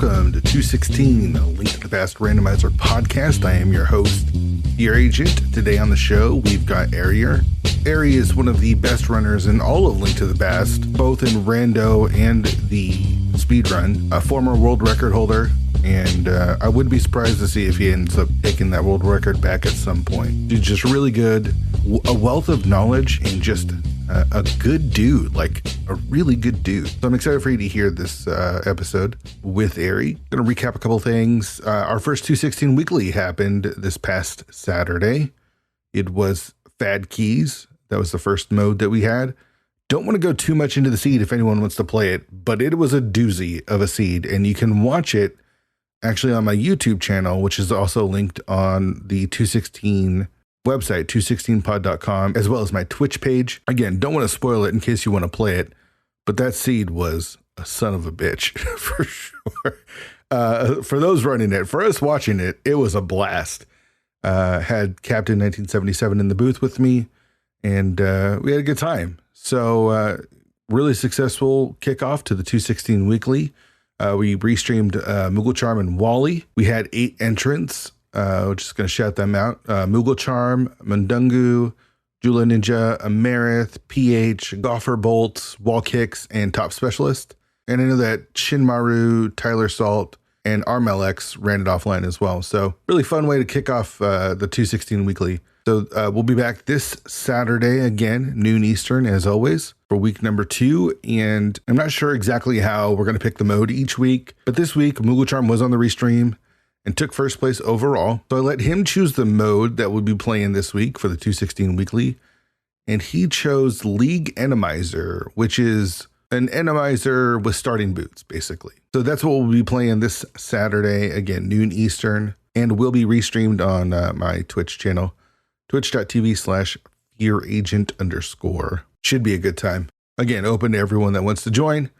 welcome to 216, a Link to the Past Randomizer podcast. I am your host, your agent. Today on the show, we've got Eriror. Eri is one of the best runners in all of Link to the Past, both in Rando and the speedrun, a former world record holder, and I wouldn't be surprised to see if he ends up taking that world record back at some point. Dude's just really good, a wealth of knowledge, and just a good dude, like a really good dude. So I'm excited for you to hear this episode with Eri. Gonna recap a couple things. Our first 216 Weekly happened this past Saturday. It was Fad Keys. That was the first mode that we had. Don't want to go too much into the seed if anyone wants to play it, but it was a doozy of a seed, and you can watch it actually on my YouTube channel, which is also linked on the 216 website, 216pod.com, as well as my Twitch page. Again, don't want to spoil it in case you want to play it, but that seed was a son of a bitch for sure. For those running it, for us watching it, it was a blast. Had Captain 1977 in the booth with me, and we had a good time. So really successful kickoff to the 216 Weekly. We restreamed Moogle Charm and Wally. We had 8 entrants. We're just going to shout them out. Moogle Charm, Mundungu, Jula Ninja, Amerith, PH, Gopher Bolts, Wall Kicks, and Top Specialist. And I know that Shinmaru, Tyler Salt, and Armelex ran it offline as well. So really fun way to kick off the 216 Weekly. So we'll be back this Saturday again, noon Eastern, as always, for week number 2. And I'm not sure exactly how we're going to pick the mode each week, but this week, Moogle Charm was on the restream and took first place overall. So I let him choose the mode that we'll be playing this week for the 216 Weekly. And he chose League Enemizer, which is an Enemizer with starting boots, basically. So that's what we'll be playing this Saturday, again, noon Eastern, and will be restreamed on my Twitch channel, twitch.tv/fearagent_. Should be a good time. Again, open to everyone that wants to join,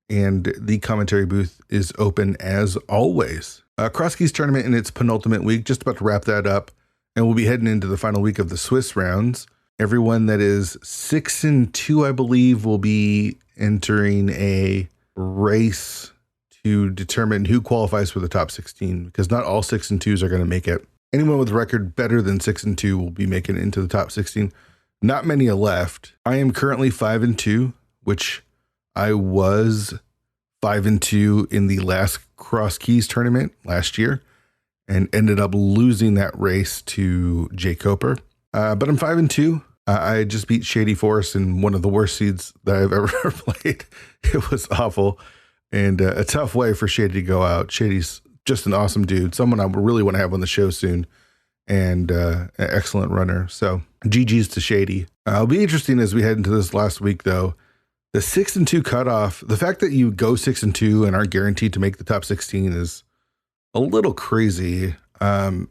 and the commentary booth is open as always. Cross Keys tournament in its penultimate week, just about to wrap that up, and we'll be heading into the final week of the Swiss rounds. Everyone that is 6-2, I believe, will be entering a race to determine who qualifies for the top 16, because not all 6-2s are going to make it. Anyone with a record better than 6-2 will be making it into the top 16. Not many are left. I am currently 5-2, which I was 5-2 in the last Cross Keys tournament last year, and ended up losing that race to Jay Coper. But I'm 5-2. I just beat Shady Forest in one of the worst seeds that I've ever played. It was awful, and a tough way for Shady to go out. Shady's just an awesome dude, someone I really want to have on the show soon, and an excellent runner. So GG's to Shady. It'll be interesting as we head into this last week, though. The 6-2 cutoff, the fact that you go 6-2 and aren't guaranteed to make the top 16 is a little crazy. I'm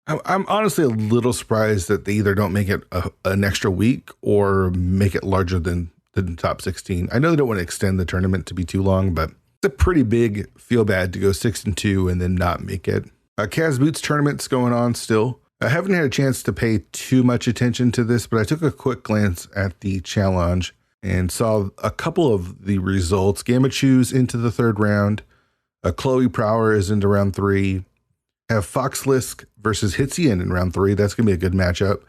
honestly a little surprised that they either don't make it an extra week or make it larger than the top 16. I know they don't want to extend the tournament to be too long, but it's a pretty big feel bad to go 6-2 and then not make it. Kaz Boots tournament's going on still. I haven't had a chance to pay too much attention to this, but I took a quick glance at the challenge and saw a couple of the results. Gamachu's into the 3rd round. Chloe Prower is into round 3. Have Foxlisk versus Hitzian in round 3. That's going to be a good matchup.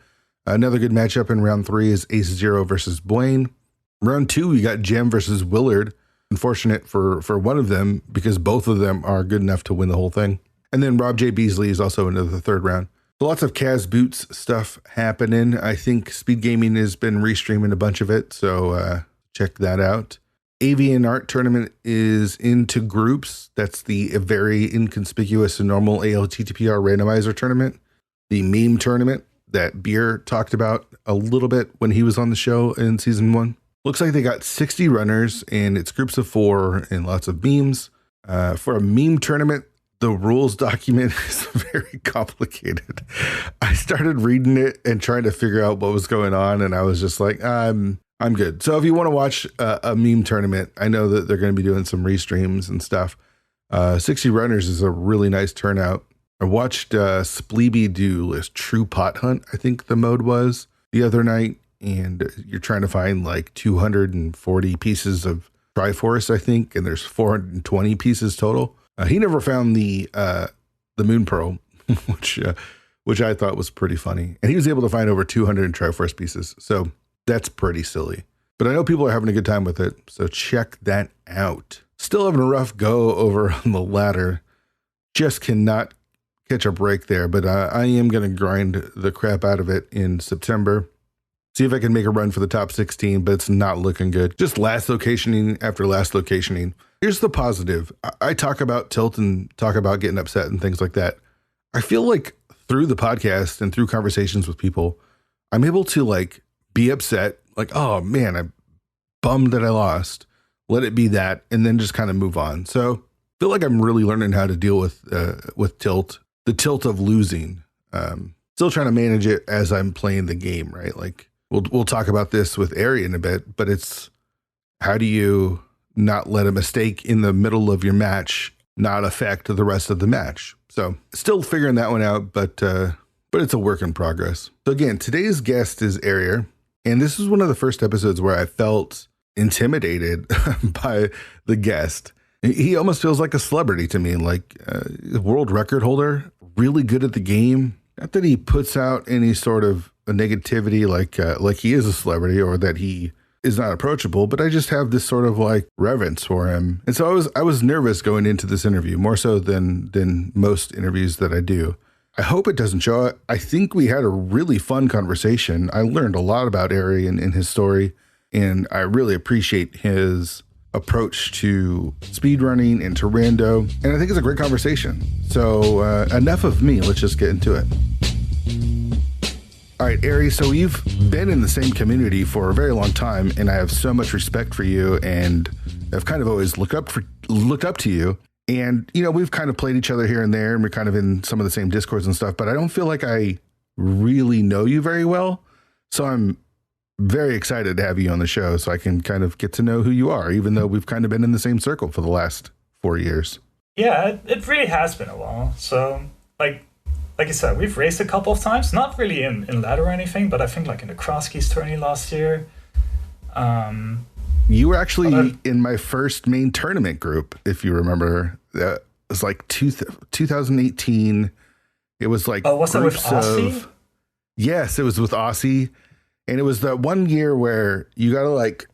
Another good matchup in round 3 is Ace Zero versus Blaine. Round 2, we got Jem versus Willard. Unfortunate for one of them, because both of them are good enough to win the whole thing. And then Rob J. Beasley is also into the 3rd round. So lots of Kaz Boots stuff happening. I think Speed Gaming has been restreaming a bunch of it, so check that out. Avian Art Tournament is into groups. That's the very inconspicuous and normal ALTTPR randomizer tournament. The meme tournament that Beer talked about a little bit when he was on the show in season 1. Looks like they got 60 runners, and it's groups of 4 and lots of memes. For a meme tournament, the rules document is very complicated. I started reading it and trying to figure out what was going on, and I was just like, I'm good. So if you want to watch a meme tournament, I know that they're going to be doing some restreams and stuff. 60 runners is a really nice turnout. I watched Spleeby do this True Pot Hunt, I think the mode was, the other night, and you're trying to find like 240 pieces of Triforce, I think, and there's 420 pieces total. He never found the Moon Pearl, which I thought was pretty funny. And he was able to find over 200 Triforce pieces. So that's pretty silly. But I know people are having a good time with it. So check that out. Still having a rough go over on the ladder. Just cannot catch a break there. But I am going to grind the crap out of it in September. See if I can make a run for the top 16, but it's not looking good. Just last locationing after last locationing. Here's the positive. I talk about tilt and talk about getting upset and things like that. I feel like through the podcast and through conversations with people, I'm able to like be upset. Like, oh man, I'm bummed that I lost. Let it be that, and then just kind of move on. So I feel like I'm really learning how to deal with tilt, the tilt of losing. Still trying to manage it as I'm playing the game, right? Like we'll talk about this with Ari in a bit, but it's how do you not let a mistake in the middle of your match not affect the rest of the match? So still figuring that one out, but it's a work in progress. So again, today's guest is Eriror, and this is one of the first episodes where I felt intimidated by the guest. He almost feels like a celebrity to me, like a world record holder, really good at the game. Not that he puts out any sort of a negativity like he is a celebrity or that he is not approachable, but I just have this sort of like reverence for him. And so I was nervous going into this interview, more so than most interviews that I do. I hope it doesn't show. I think we had a really fun conversation. I learned a lot about Ari and his story, and I really appreciate his approach to speedrunning and to Rando. And I think it's a great conversation. So enough of me. Let's just get into it. All right, Ari, so you've been in the same community for a very long time, and I have so much respect for you, and I've kind of always looked up to you. And, you know, we've kind of played each other here and there, and we're kind of in some of the same Discords and stuff, but I don't feel like I really know you very well. So I'm very excited to have you on the show so I can kind of get to know who you are, even though we've kind of been in the same circle for the last 4 years. Yeah, it really has been a while. So, like I said, we've raced a couple of times, not really in ladder or anything, but I think like in the Cross Keys tourney last year. You were actually in my first main tournament group, if you remember. That was like 2018. It was like was that with Aussie? Yes, it was with Aussie. And it was that one year where you got to like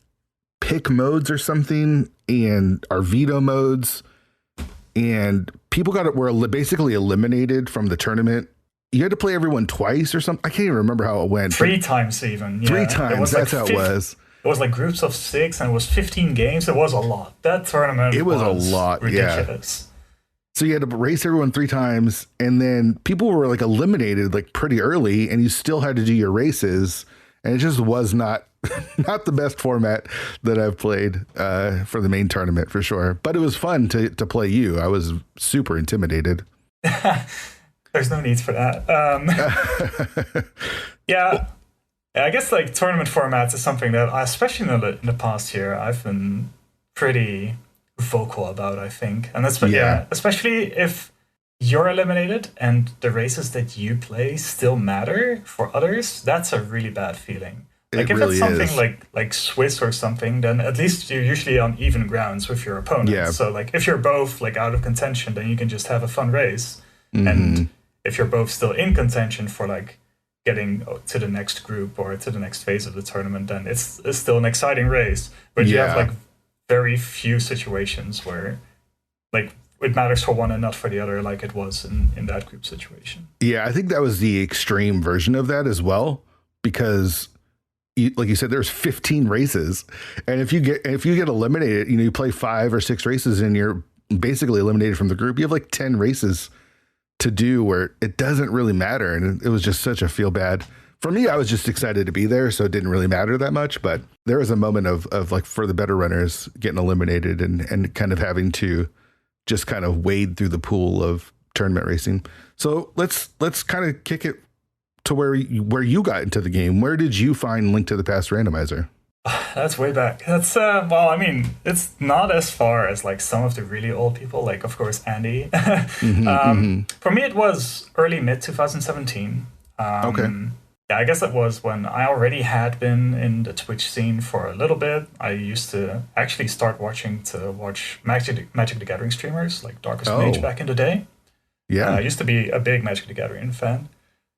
pick modes or something, and our veto modes, and people were basically eliminated from the tournament. You had to play everyone twice or something. I can't even remember how it went. 3 times even. Yeah. 3 times. That's how it was. It was like groups of 6, and it was 15 games. It was a lot. That tournament was a lot. Ridiculous. Yeah. So you had to race everyone 3 times, and then people were like eliminated like pretty early, and you still had to do your races. And it just was not the best format that I've played for the main tournament for sure. But it was fun to play you. I was super intimidated. There's no need for that. Yeah, I guess like tournament formats is something that, especially in the past year, I've been pretty vocal about, I think. And especially if you're eliminated and the races that you play still matter for others, that's a really bad feeling. Like if it's something like Swiss or something, then at least you're usually on even grounds with your opponent. Yeah. So like if you're both like out of contention, then you can just have a fun race. Mm-hmm. And if you're both still in contention for like getting to the next group or to the next phase of the tournament, then it's still an exciting race. But you have like very few situations where like it matters for one and not for the other, like it was in that group situation. Yeah, I think that was the extreme version of that as well, because like you said, there's 15 races, and if you get eliminated, you know, you play 5 or 6 races and you're basically eliminated from the group. You have like 10 races to do where it doesn't really matter, and it was just such a feel bad. For me, I was just excited to be there, so it didn't really matter that much. But there was a moment of like for the better runners getting eliminated and kind of having to just kind of wade through the pool of tournament racing. So let's kind of kick it to where you got into the game. Where did you find Link to the Past Randomizer? That's way back. That's well, I mean, it's not as far as like some of the really old people, like of course Andy. For me, it was early mid 2017. Okay. yeah, I guess that was when I already had been in the Twitch scene for a little bit. I used to actually start watch Magic the Gathering streamers like Darkest Mage Oh, back in the day. I yeah. used to be a big Magic the Gathering fan.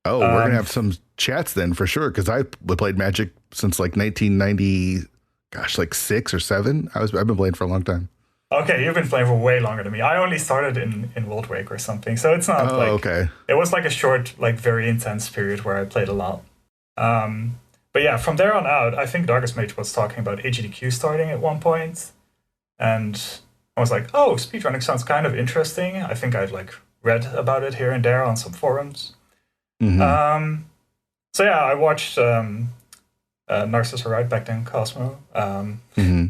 Oh, we're gonna Um, have some chats then for sure. Because I played Magic since like 1990, gosh, like 6 or 7. I've been playing for a long time. okay, you've been playing for way longer than me. I only started in World Wake or something, so it's not Oh, like okay. it was like a short, like very intense period where I played a lot. But yeah, from there on out, I think Darkest Mage was talking about AGDQ starting at one point, and I was like, oh, speedrunning sounds kind of interesting. I think I'd like read about it here and there on some forums. Hmm. So yeah, I watched Narcissus Ride back then, Cosmo, Hmm.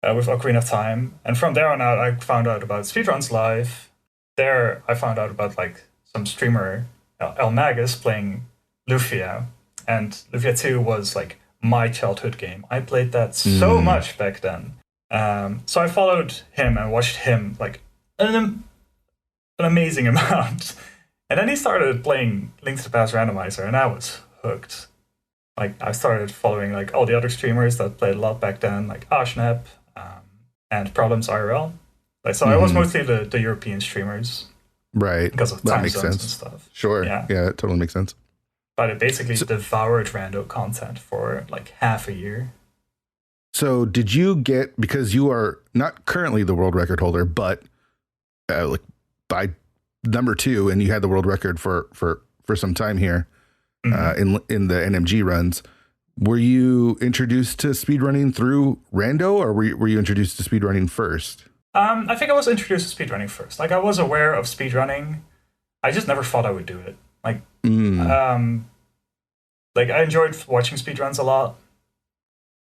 with Ocarina of Time, and from there on out, I found out about Speedruns Live. There, I found out about like some streamer El Magus playing Lufia, and Lufia 2 was like my childhood game. I played that so much back then. So I followed him and watched him like an amazing amount. And then he started playing Link to the Past Randomizer, and I was hooked. Like I started following like all the other streamers that played a lot back then, like Ashnep and Problems IRL. Like so, I was mostly the European streamers Right. because of That time makes zones and sense. stuff. Sure. Yeah. Yeah, it totally makes sense. But it basically devoured rando content for like half a year. So did you get, because you are not currently the world record holder, but like by number 2, and you had the world record for some time here in the NMG runs, were you introduced to speedrunning through rando, or were you introduced to speedrunning first? I think I was introduced to speedrunning first. Like I was aware of speedrunning. I just never thought I would do it. Like I enjoyed watching speedruns a lot.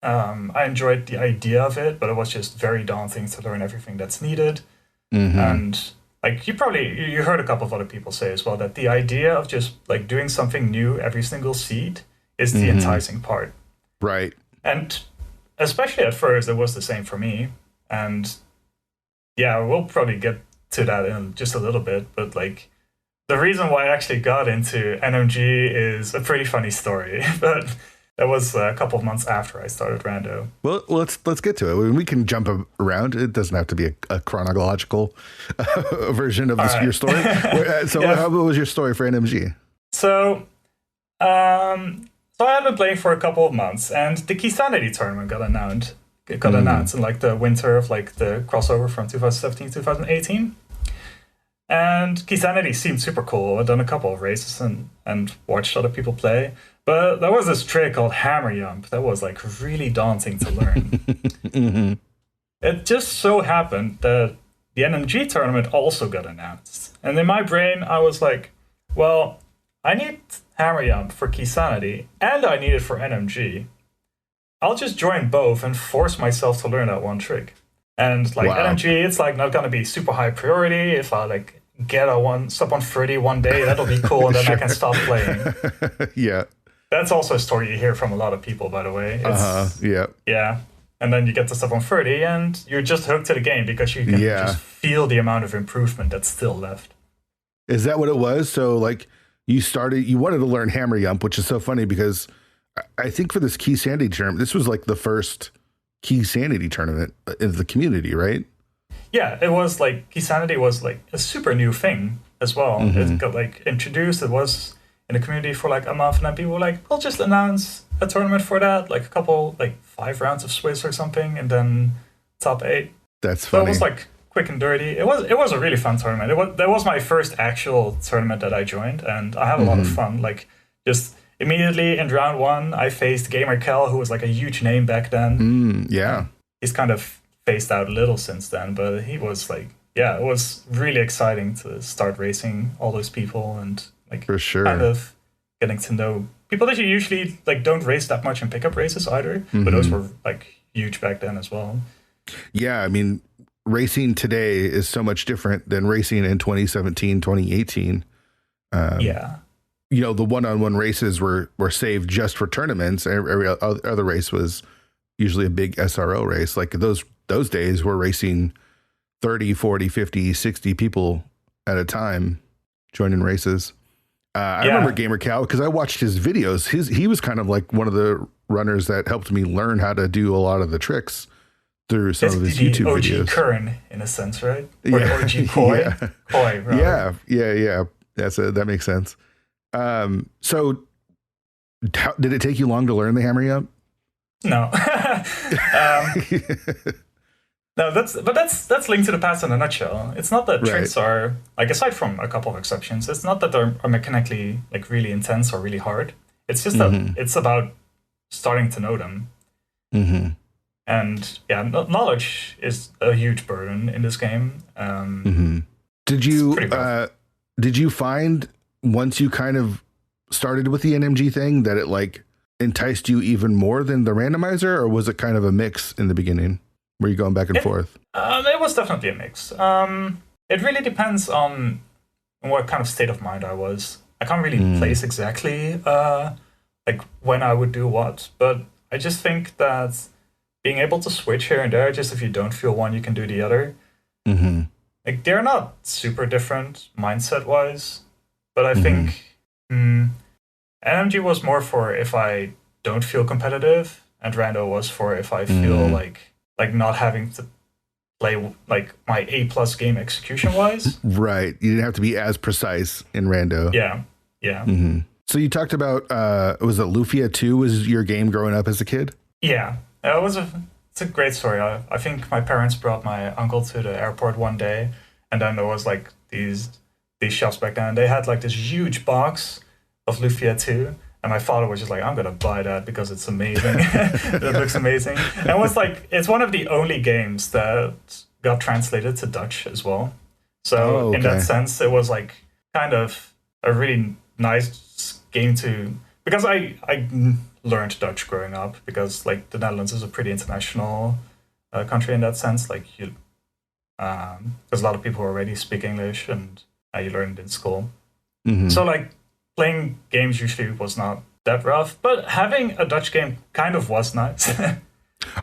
I enjoyed the idea of it, but it was just very daunting to learn everything that's needed. And like you heard a couple of other people say as well that the idea of just like doing something new every single seed is the enticing part. Right. And especially at first, it was the same for me. And yeah, we'll probably get to that in just a little bit. But like the reason why I actually got into NMG is a pretty funny story. But that was a couple of months after I started Rando. Well, let's get to it. We can jump around. It doesn't have to be a chronological version of your story. So Yeah. how was your story for NMG? So I had been playing for a couple of months, and the Keysanity tournament got announced. It got announced in like the winter of like the crossover from 2017 2018. And Keysanity seemed super cool. I'd done a couple of races and watched other people play. But there was this trick called Hammer Jump that was like really daunting to learn. It just so happened that the NMG tournament also got announced. And in my brain, I was like, well, I need Hammer Jump for Keysanity, and I need it for NMG. I'll just join both and force myself to learn that one trick. And like NMG, it's like not gonna be super high priority. If I like get a sub 130 one day, that'll be cool, and then I can stop playing. Yeah. That's also a story you hear from a lot of people, by the way. Yeah. Yeah. And then you get to sub 130, and you're just hooked to the game because you can just feel the amount of improvement that's still left. Is that what it was? So like you wanted to learn Hammer Jump, which is so funny because I think for this Keysanity tournament, this was like the first Keysanity tournament in the community, right? Yeah, it was like Keysanity was like a super new thing as well. It got like introduced. It was in the community for like a month, and then people were like, we'll just announce a tournament for that, like a couple, like 5 rounds of Swiss or something, and then top 8. That's funny. So it was like quick and dirty. It was a really fun tournament. That was my first actual tournament that I joined, and I had a lot of fun. Like just immediately in round 1, I faced Gamer Kel, who was like a huge name back then. Yeah. He's kind of phased out a little since then, but he was like, yeah, it was really exciting to start racing all those people and like for sure kind of getting to know people that you usually like don't race that much in pickup races either, but those were like huge back then as well. Yeah, I mean, racing today is so much different than racing in 2017, 2018. Yeah. You know, the one-on-one races were saved just for tournaments. Every other race was usually a big SRO race. Like those days we're racing 30, 40, 50, 60 people at a time joining races. I remember Gamer Cow because I watched his videos. He was kind of like one of the runners that helped me learn how to do a lot of the tricks through some of his YouTube OG videos. Curran, in a sense, right? Or the OG Koi? Yeah. Koi, rather. Yeah. That makes sense. So did it take you long to learn the hammer up? No. No, that's Link to the Past in a nutshell. It's not that tricks are, like, aside from a couple of exceptions, it's not that they're mechanically like really intense or really hard. It's just that it's about starting to know them. And yeah, knowledge is a huge burden in this game. Did you find once you kind of started with the NMG thing that it like enticed you even more than the randomizer, or was it kind of a mix in the beginning? Were you going back and forth? It was definitely a mix. It really depends on what kind of state of mind I was. I can't really place exactly like when I would do what, but I just think that being able to switch here and there, just if you don't feel one, you can do the other. Like, they're not super different mindset-wise, but I think NMG was more for if I don't feel competitive, and Rando was for if I feel like not having to play like my A+ game execution-wise. Right. You didn't have to be as precise in Rando. Yeah. So you talked about, was it Lufia 2 was your game growing up as a kid? Yeah. It's a great story. I think my parents brought my uncle to the airport one day, and then there was like these shops back then. They had like this huge box of Lufia 2, and my father was just like, I'm gonna buy that because it's amazing. It looks amazing. And it's one of the only games that got translated to Dutch as well. So in that sense, it was like kind of a really nice game because I learned Dutch growing up, because like the Netherlands is a pretty international country in that sense. Like there's a lot of people who already speak English, and you learn it in school. So like playing games usually was not that rough, but having a Dutch game kind of was nice.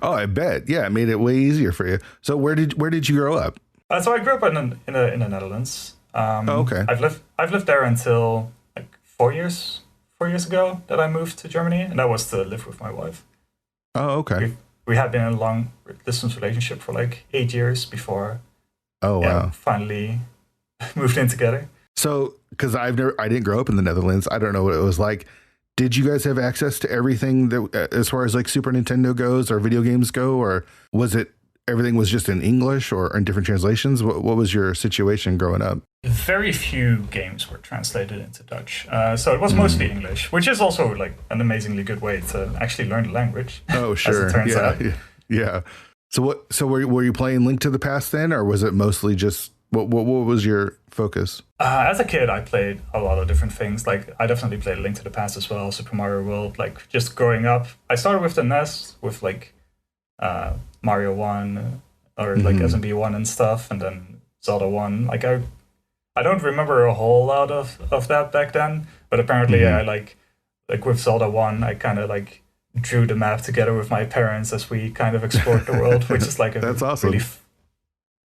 Oh, I bet. Yeah, it made it way easier for you. So where did you grow up? So I grew up in the Netherlands. Okay. I've lived there until like 4 years ago that I moved to Germany, and that was to live with my wife. Oh, okay. We had been in a long distance relationship for like 8 years before. Oh, wow. Finally moved in together. So, because I didn't grow up in the Netherlands, I don't know what it was like. Did you guys have access to everything that, as far as like Super Nintendo goes or video games go, or was it everything was just in English or in different translations? What was your situation growing up? Very few games were translated into Dutch, so it was mostly English, which is also like an amazingly good way to actually learn the language. Oh, sure. As it turns out. Yeah. So were you playing Link to the Past then, or was it mostly just what was your focus? As a kid, I played a lot of different things. Like, I definitely played Link to the Past as well, Super Mario World. Like, just growing up, I started with the NES with like Mario 1 or like SMB 1 and stuff, and then Zelda 1. Like, I don't remember a whole lot of that back then, but apparently I like with Zelda 1, I kind of like drew the map together with my parents as we kind of explored the world, which is like a That's awesome.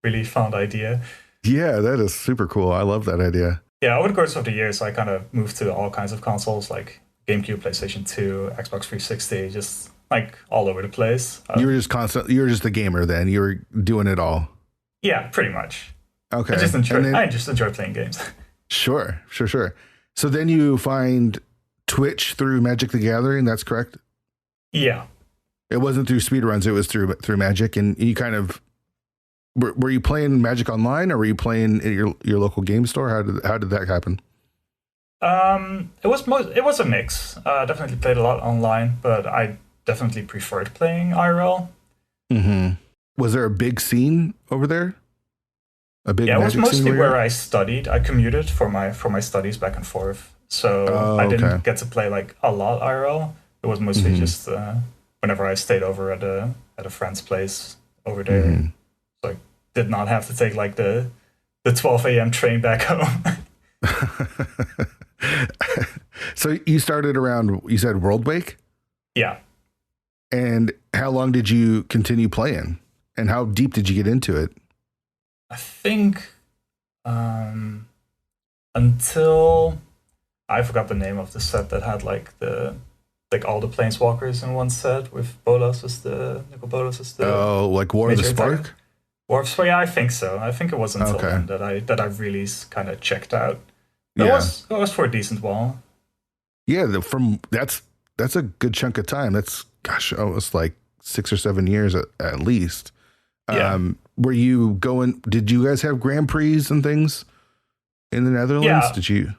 really fun idea. Yeah, that is super cool. I love that idea. Yeah, over the course of the years, I kind of moved to all kinds of consoles, like GameCube, PlayStation 2, Xbox 360, just like all over the place. You were just a gamer then. You were doing it all. Yeah, pretty much. Okay. I just enjoy playing games. Sure. So then you find Twitch through Magic the Gathering, that's correct? Yeah. It wasn't through speedruns, it was through Magic, and you kind of were you playing Magic online, or were you playing at your local game store? How did that happen? It was a mix. Definitely played a lot online, but I definitely preferred playing IRL. Was there a big scene over there? A big It was Magic mostly scene where I studied. I commuted for my studies back and forth, so I didn't get to play like a lot IRL. It was mostly just whenever I stayed over at a friend's place over there. So I did not have to take like the 12 a.m. train back home. So you started around, you said Worldwake? Yeah. And how long did you continue playing? And how deep did you get into it? I think until I forgot the name of the set that had like all the planeswalkers in one set with Bolas as the Nicol Bolas as the Oh, like War of the Spark? War of Spark, yeah, I think so. I think it was until then that I really kind of checked out. It was for a decent while. Yeah, that's a good chunk of time. That's almost like 6 or 7 years at least. Yeah. Were you going? Did you guys have Grand Prix and things in the Netherlands? Yeah. Did you?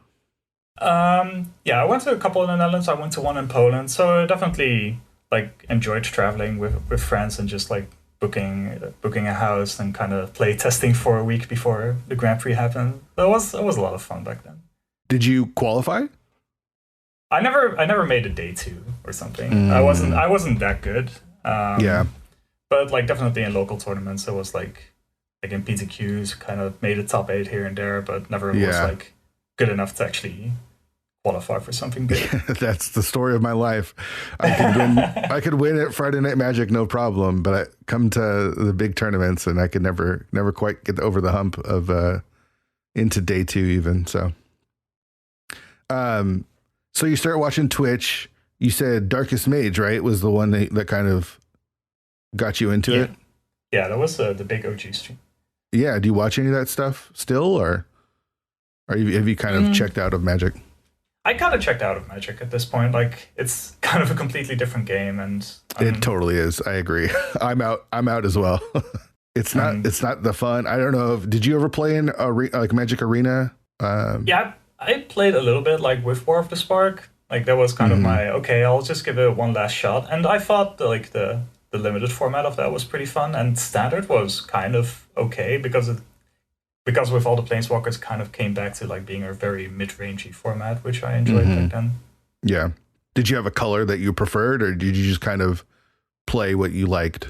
Yeah, I went to a couple in the Netherlands. I went to one in Poland. So I definitely like enjoyed traveling with friends and just like booking a house and kind of play testing for a week before the Grand Prix happened. It was a lot of fun back then. Did you qualify? I never made a day 2 or something. I wasn't that good. Yeah. But like definitely in local tournaments, it was like in PTQs, kind of made a top 8 here and there, but never was like good enough to actually qualify for something big. That's the story of my life. I could win at Friday Night Magic, no problem, but I come to the big tournaments and I could never quite get over the hump of into day 2 even. So, so you start watching Twitch. You said Darkest Mage, right? Was the one that kind of got you into it? Yeah, that was the big OG stream. Yeah. Do you watch any of that stuff still, or have you kind of checked out of Magic? I kind of checked out of Magic at this point. Like, it's kind of a completely different game, and it totally is. I agree. I'm out as well. It's not the fun. I don't know. Did you ever play in like Magic Arena? Yeah, I played a little bit like with War of the Spark. Like that was kind of my I'll just give it one last shot. And I thought the limited format of that was pretty fun, and standard was kind of okay because with all the planeswalkers kind of came back to like being a very mid-rangey format, which I enjoyed back then. Yeah. Did you have a color that you preferred, or did you just kind of play what you liked?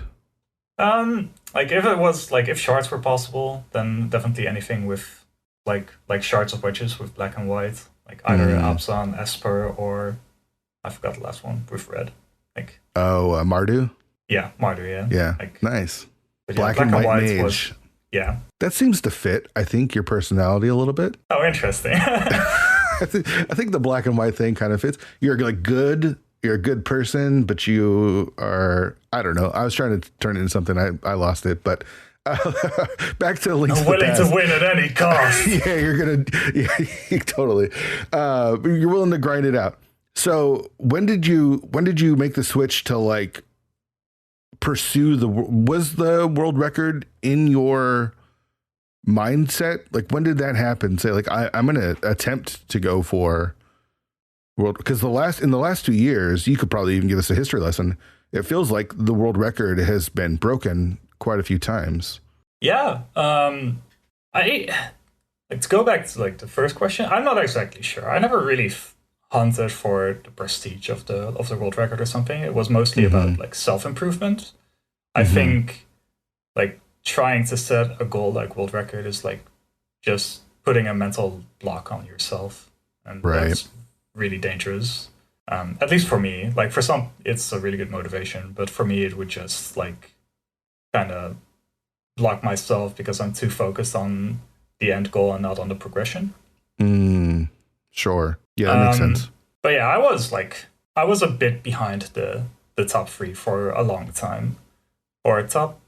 Like if shards were possible, then definitely anything with like shards of wedges with black and white, like either Abzan, Esper, or I forgot the last one with red. Like Mardu. Yeah, Mardu. Yeah. Yeah. Like, nice. Black and white mage. Was, yeah. That seems to fit, I think, your personality a little bit. Oh, interesting. I think the black and white thing kind of fits. You're like good. You're a good person, but you are, I don't know. I was trying to turn it into something. I lost it, but back to Link to the Past. Willing to win at any cost. Yeah, totally. You're willing to grind it out. So when did you make the switch to like pursue was the world record in your mindset? Like, when did that happen? Say like, I'm going to attempt to go for world, because in the last 2 years, you could probably even give us a history lesson. It feels like the world record has been broken quite a few times. Yeah. To go back to like the first question, I'm not exactly sure. I never really hunted for the prestige of the world record or something. It was mostly about like self-improvement. I think like trying to set a goal like world record is like just putting a mental block on yourself, and that's really dangerous. At least for me. Like for some it's a really good motivation, but for me it would just like kind of block myself because I'm too focused on the end goal and not on the progression. Sure. Yeah, that makes sense. But yeah, I was a bit behind the top 3 for a long time. Or top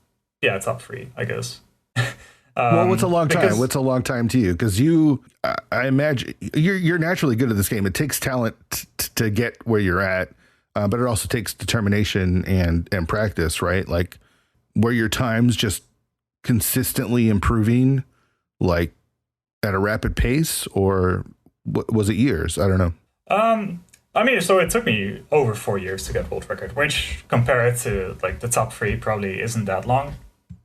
3, I guess. Well, what's a long time? What's a long time to you? Because I imagine you're naturally good at this game. It takes talent to get where you're at, but it also takes determination and practice, right? Like, were your times just consistently improving, like at a rapid pace, or was it years? I don't know. I mean, so it took me over 4 years to get world record, which compared to like the top 3 probably isn't that long.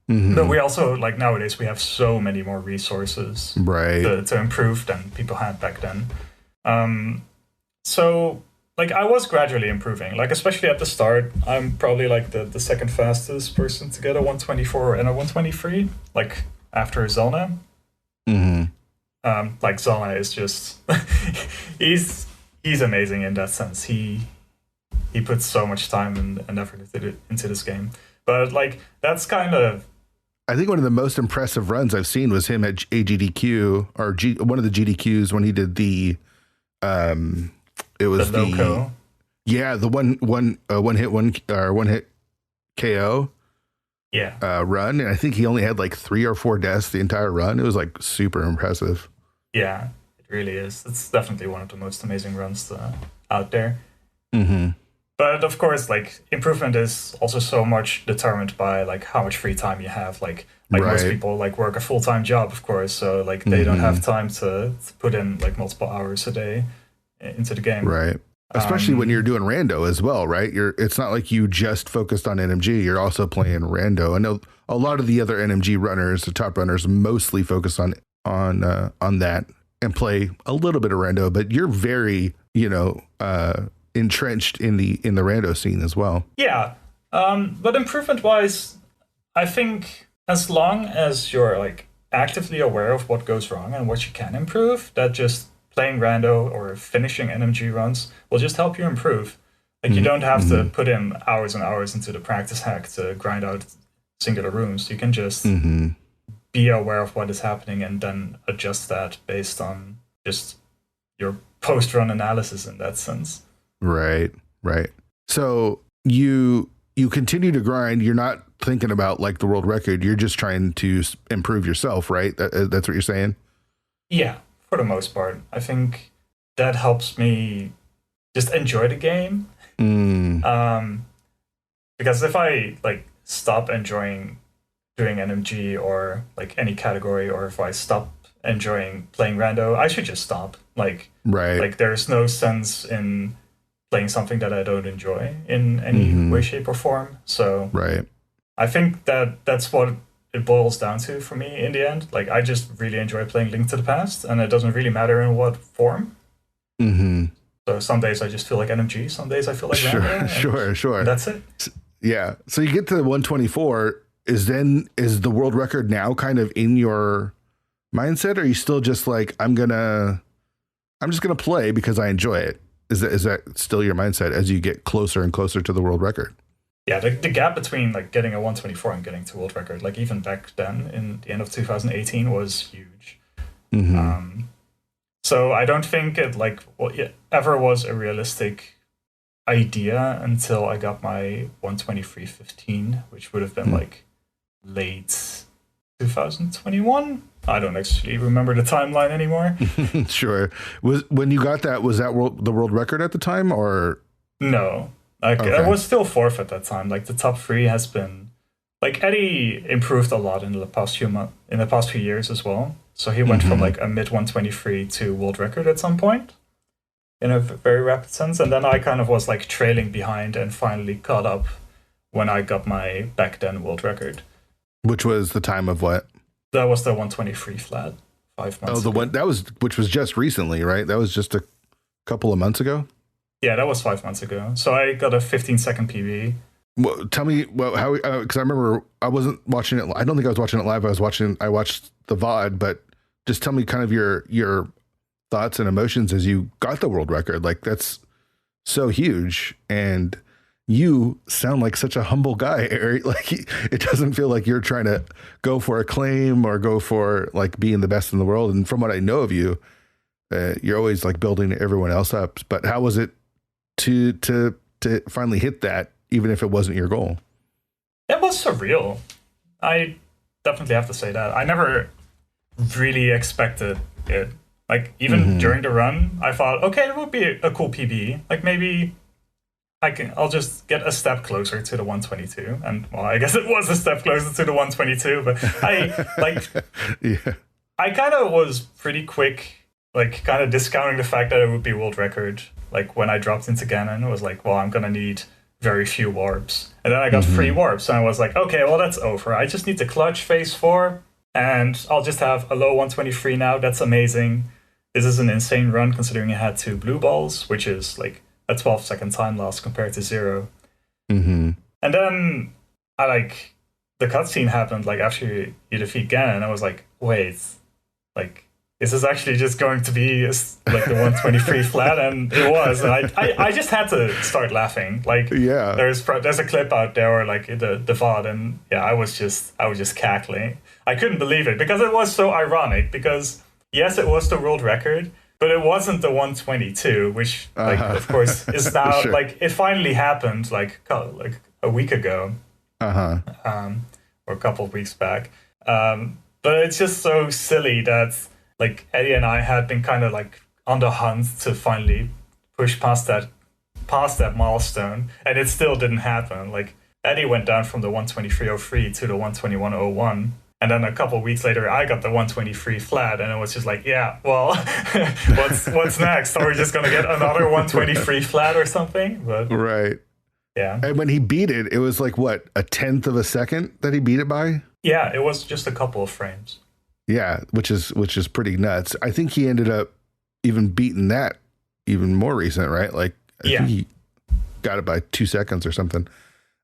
But we also like nowadays we have so many more resources to improve than people had back then. So like I was gradually improving, like especially at the start. I'm probably like the second fastest person to get a 124 and a 123, like after Zalna. Like Zalna is just he's amazing in that sense. He puts so much time and effort into this game. But like that's kind of, I think one of the most impressive runs I've seen was him at AGDQ or one of the GDQs when he did the It was the loco. The one hit KO. Run, and I think he only had like 3 or 4 deaths the entire run. It was like super impressive. Yeah, it really is. It's definitely one of the most amazing runs out there. Mm-hmm. But of course, like improvement is also so much determined by like how much free time you have. Like most people like work a full-time job, of course, so like they don't have time to put in like multiple hours a day into the game. Right. Especially when you're doing rando as well, right? It's not like you just focused on NMG. You're also playing rando. I know a lot of the other NMG runners, the top runners, mostly focus on that and play a little bit of rando. But you're very, entrenched in the rando scene as well. Yeah, but improvement wise, I think as long as you're like actively aware of what goes wrong and what you can improve, that just playing rando or finishing NMG runs will just help you improve. Like you don't have to put in hours and hours into the practice hack to grind out singular rooms. You can just be aware of what is happening and then adjust that based on just your post-run analysis in that sense. Right. So you continue to grind. You're not thinking about like the world record. You're just trying to improve yourself, right? That's what you're saying? Yeah. For the most part, I think that helps me just enjoy the game. Because if I like stop enjoying doing NMG or like any category, or if I stop enjoying playing rando, I should just stop. Like there's no sense in playing something that I don't enjoy in any way, shape, or form. So I think that's what it boils down to for me in the end. Like I just really enjoy playing Link to the Past, and it doesn't really matter in what form. So some days I just feel like NMG, some days I feel like rando. Sure. That's it. Yeah. So you get to 124. Is the world record now kind of in your mindset, or are you still just like I'm just gonna play because I enjoy it? Is that still your mindset as you get closer and closer to the world record? Yeah, the gap between like getting a 124 and getting to world record, like even back then in the end of 2018, was huge. So I don't think it ever was a realistic idea until I got my 123.15, which would have been like late 2021. I don't actually remember the timeline anymore. Sure. When you got that, was that the world record at the time, or no? Like it was still fourth at that time. Like the top 3 has been like Eddie improved a lot in the past few years as well. So he went from like a mid 123 to world record at some point in a very rapid sense, and then I kind of was like trailing behind and finally caught up when I got my back then world record. Which was the time of what? That was the 123 flat 5 months. Oh, one which was just recently, right? That was just a couple of months ago. Yeah, that was 5 months ago. So I got a 15-second PB. Well, tell me how, because I remember I wasn't watching it. I don't think I was watching it live. I watched the VOD, but just tell me kind of your thoughts and emotions as you got the world record. Like that's so huge, and you sound like such a humble guy, Eric. Like it doesn't feel like you're trying to go for acclaim or go for like being the best in the world. And from what I know of you, you're always like building everyone else up. But how was it to finally hit that, even if it wasn't your goal? It was surreal. I definitely have to say that. I never really expected it. Like even during the run, I thought, okay, it would be a cool PB. Like maybe I'll just get a step closer to the 122. And well, I guess it was a step closer to the 122, but I kind of was pretty quick, like kind of discounting the fact that it would be world record. Like when I dropped into Ganon, it was like, well, I'm going to need very few warps. And then I got 3 warps, and I was like, okay, well, that's over. I just need to clutch phase 4, and I'll just have a low 123 now. That's amazing. This is an insane run considering I had 2 blue balls, which is like a 12-second time loss compared to 0. And then the cutscene happened like after you defeat Ganon, and I was like, wait, like this is actually just going to be like the 123 flat, and it was. And I just had to start laughing. Like there's a clip out there or like the VOD, and I was just cackling. I couldn't believe it because it was so ironic. Because yes, it was the world record, but it wasn't the 122, which like of course is now Sure. like it finally happened like a week ago, or a couple of weeks back. But it's just so silly that like Eddie and I had been kind of like on the hunt to finally push past that milestone, and it still didn't happen. Like Eddie went down from the 123.03 to the 121.01. And then a couple of weeks later, I got the 123 flat, and it was just like, yeah, well, what's next? Are we just gonna get another 123 flat or something? But Right. yeah. And when he beat it, it was like what, a 1/10 of a second that he beat it by? Yeah, it was just a couple of frames. Yeah, which is pretty nuts. I think he ended up even beating that even more recent, right? Like I think he got it by 2 seconds or something.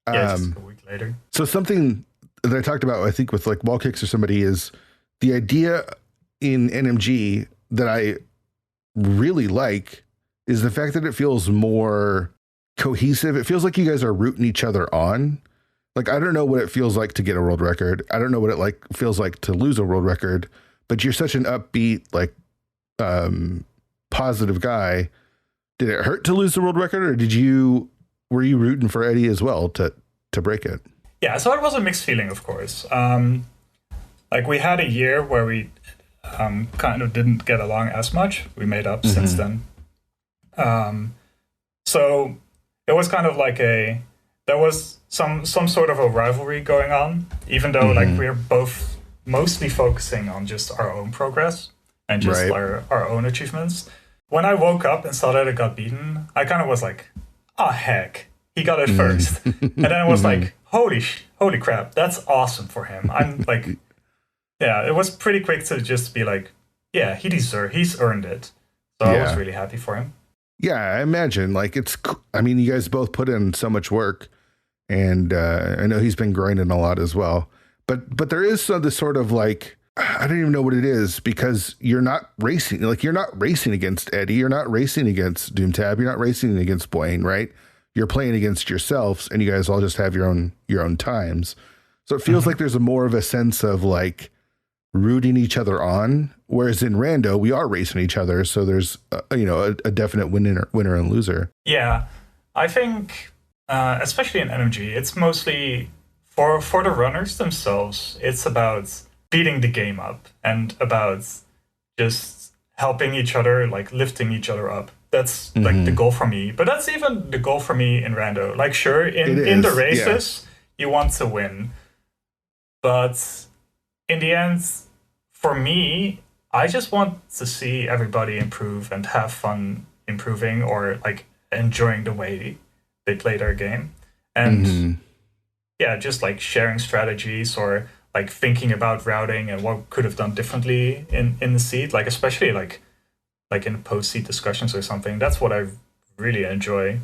Yeah, just a week later. So something that I talked about, I think, with like wall kicks or somebody is the idea in NMG that I really like is the fact that it feels more cohesive. It feels like you guys are rooting each other on. Like, I don't know what it feels like to get a world record. I don't know what it feels like to lose a world record, but you're such an upbeat, like, positive guy. Did it hurt to lose the world record, or were you rooting for Eddie as well to break it? Yeah, so it was a mixed feeling, of course. Like we had a year where we kind of didn't get along as much. We made up since then. So it was kind of like there was some sort of a rivalry going on, even though like we're both mostly focusing on just our own progress and just our own achievements. When I woke up and saw that it got beaten, I kind of was like, oh, heck, he got it first. And then I was like, holy crap, that's awesome for him. I'm like, yeah, it was pretty quick to just be like, yeah, he's earned it. So I was really happy for him. Yeah, I imagine like I mean, you guys both put in so much work, and I know he's been grinding a lot as well, but there is this sort of like, I don't even know what it is, because you're not racing against Eddie. You're not racing against Doomtab. You're not racing against Blaine, right? You're playing against yourselves, and you guys all just have your own times. So it feels like there's more of a sense of like rooting each other on. Whereas in Rando, we are racing each other. So there's a definite winner and loser. Yeah, I think especially in NMG, it's mostly for the runners themselves. It's about beating the game up and about just helping each other, like lifting each other up. That's like the goal for me. But that's even the goal for me in Rando. Like, sure, in the races, you want to win. But in the end, for me, I just want to see everybody improve and have fun improving, or like enjoying the way they play their game. And yeah, just like sharing strategies, or like thinking about routing and what could have done differently in the seed, like especially like in post-seed discussions or something. That's what I really enjoy,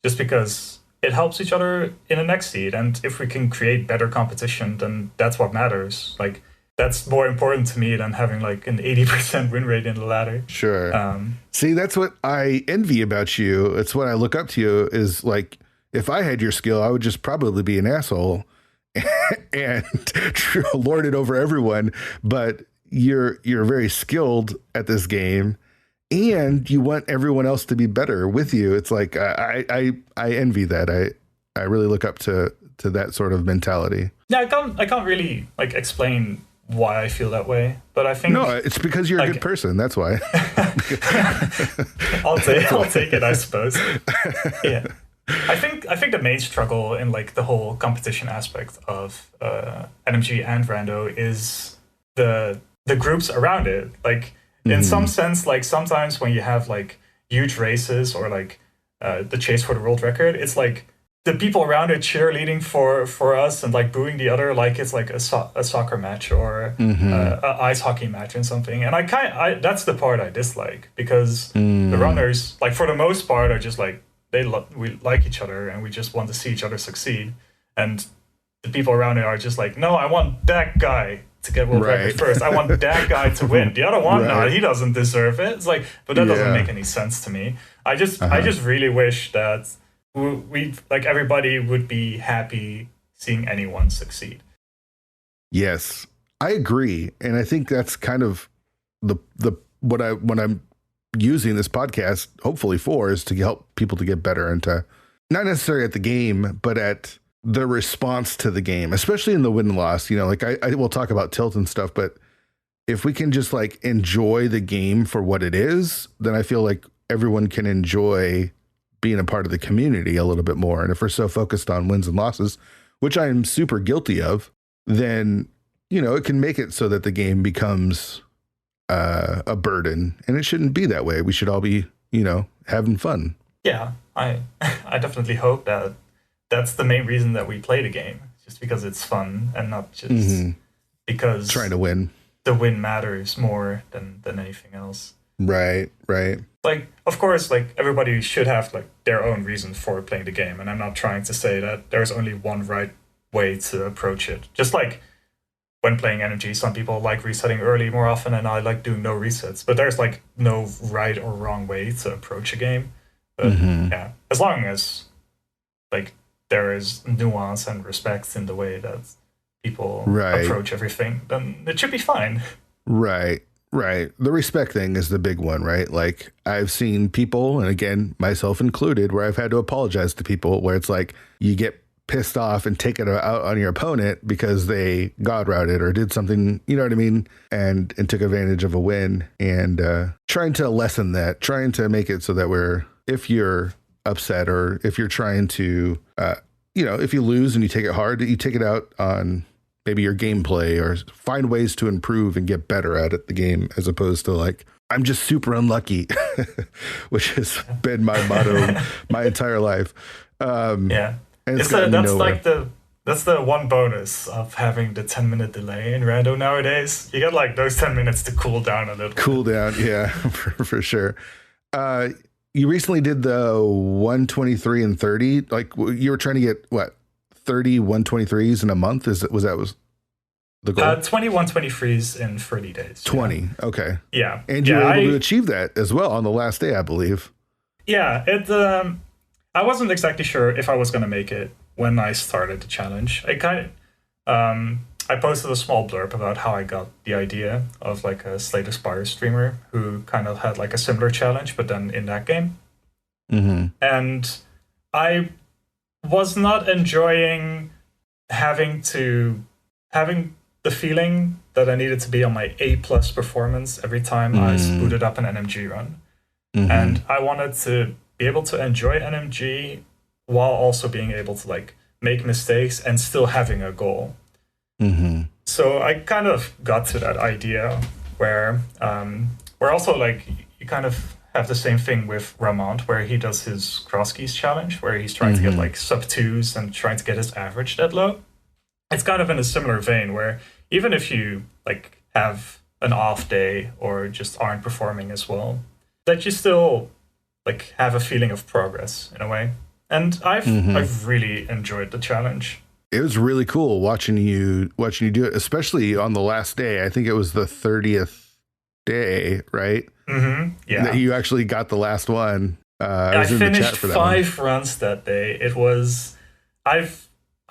just because it helps each other in the next seed. And if we can create better competition, then that's what matters. Like, that's more important to me than having like an 80% win rate in the ladder. Sure. See, that's what I envy about you. It's what I look up to you, is like, if I had your skill, I would just probably be an asshole and lord it over everyone. But you're very skilled at this game, and you want everyone else to be better with you. It's like I envy that. I really look up to that sort of mentality. Yeah, I can't really like explain why I feel that way, but I think it's because you're a good person. That's why. I'll take it, I suppose. Yeah. I think the main struggle in like the whole competition aspect of NMG and Rando is the groups around it. Like, in some sense, like sometimes when you have like huge races, or like the chase for the world record, it's like the people around it cheerleading for us and like booing the other, like it's like a soccer match or a ice hockey match and something. And I that's the part I dislike, because the runners, like for the most part, are just like we like each other and we just want to see each other succeed. And the people around it are just like, no, I want that guy to get world record first. I want that guy to win. The other one, no, he doesn't deserve it. It's like, but that doesn't make any sense to me. I just really wish that we like everybody would be happy seeing anyone succeed. Yes, I agree, and I think that's kind of what I'm using this podcast hopefully for is to help people to get better into not necessarily at the game, but at the response to the game, especially in the win and loss. You know, like I will talk about tilt and stuff, but if we can just like enjoy the game for what it is, then I feel like everyone can enjoy being a part of the community a little bit more. And if we're so focused on wins and losses, which I am super guilty of, then, you know, it can make it so that the game becomes a burden, and it shouldn't be that way. We should all be, you know, having fun. Yeah, I definitely hope that that's the main reason that we play the game, just because it's fun and not just because trying to win. The win matters more than anything else. Right. Like, of course, like everybody should have like their own reason for playing the game, and I'm not trying to say that there's only one right way to approach it. Just like when playing energy, some people like resetting early more often, and I like doing no resets. But there's like no right or wrong way to approach a game. But yeah, as long as like there is nuance and respect in the way that people approach everything, then it should be fine. Right. The respect thing is the big one, right? Like I've seen people, and again, myself included, where I've had to apologize to people where it's like you get pissed off and take it out on your opponent because they god routed or did something, you know what I mean? And took advantage of a win, and trying to lessen that, trying to make it so that if you're upset or if you're trying to, you know, if you lose and you take it hard, that you take it out on maybe your gameplay or find ways to improve and get better at it, the game, as opposed to like, I'm just super unlucky, which has been my motto my entire life. Yeah. And that's the one bonus of having the 10-minute delay in Rando nowadays. You get like those 10 minutes to cool down a little. Cool down, yeah, for sure. You recently did the 123 and 30. Like you were trying to get what, 30 123s in a month? Was the goal? 20 123s in 30 days. 20, yeah. Okay. Yeah. And you were able to achieve that as well on the last day, I believe. Yeah, I wasn't exactly sure if I was going to make it when I started the challenge. I posted a small blurb about how I got the idea of like a Slay the Spire streamer who kind of had like a similar challenge, but then in that game. And I was not enjoying having the feeling that I needed to be on my A+ performance every time I booted up an NMG run. And I wanted to be able to enjoy NMG while also being able to like make mistakes and still having a goal. So I kind of got to that idea where also like you kind of have the same thing with Ramond, where he does his cross keys challenge, where he's trying to get like sub 2s and trying to get his average that low. It's kind of in a similar vein where even if you like have an off day or just aren't performing as well, that you still like have a feeling of progress in a way. And I've really enjoyed the challenge. It was really cool watching you do it, especially on the last day. I think it was the 30th day, right? Yeah. That you actually got the last one. I finished 5 runs that day. It was, I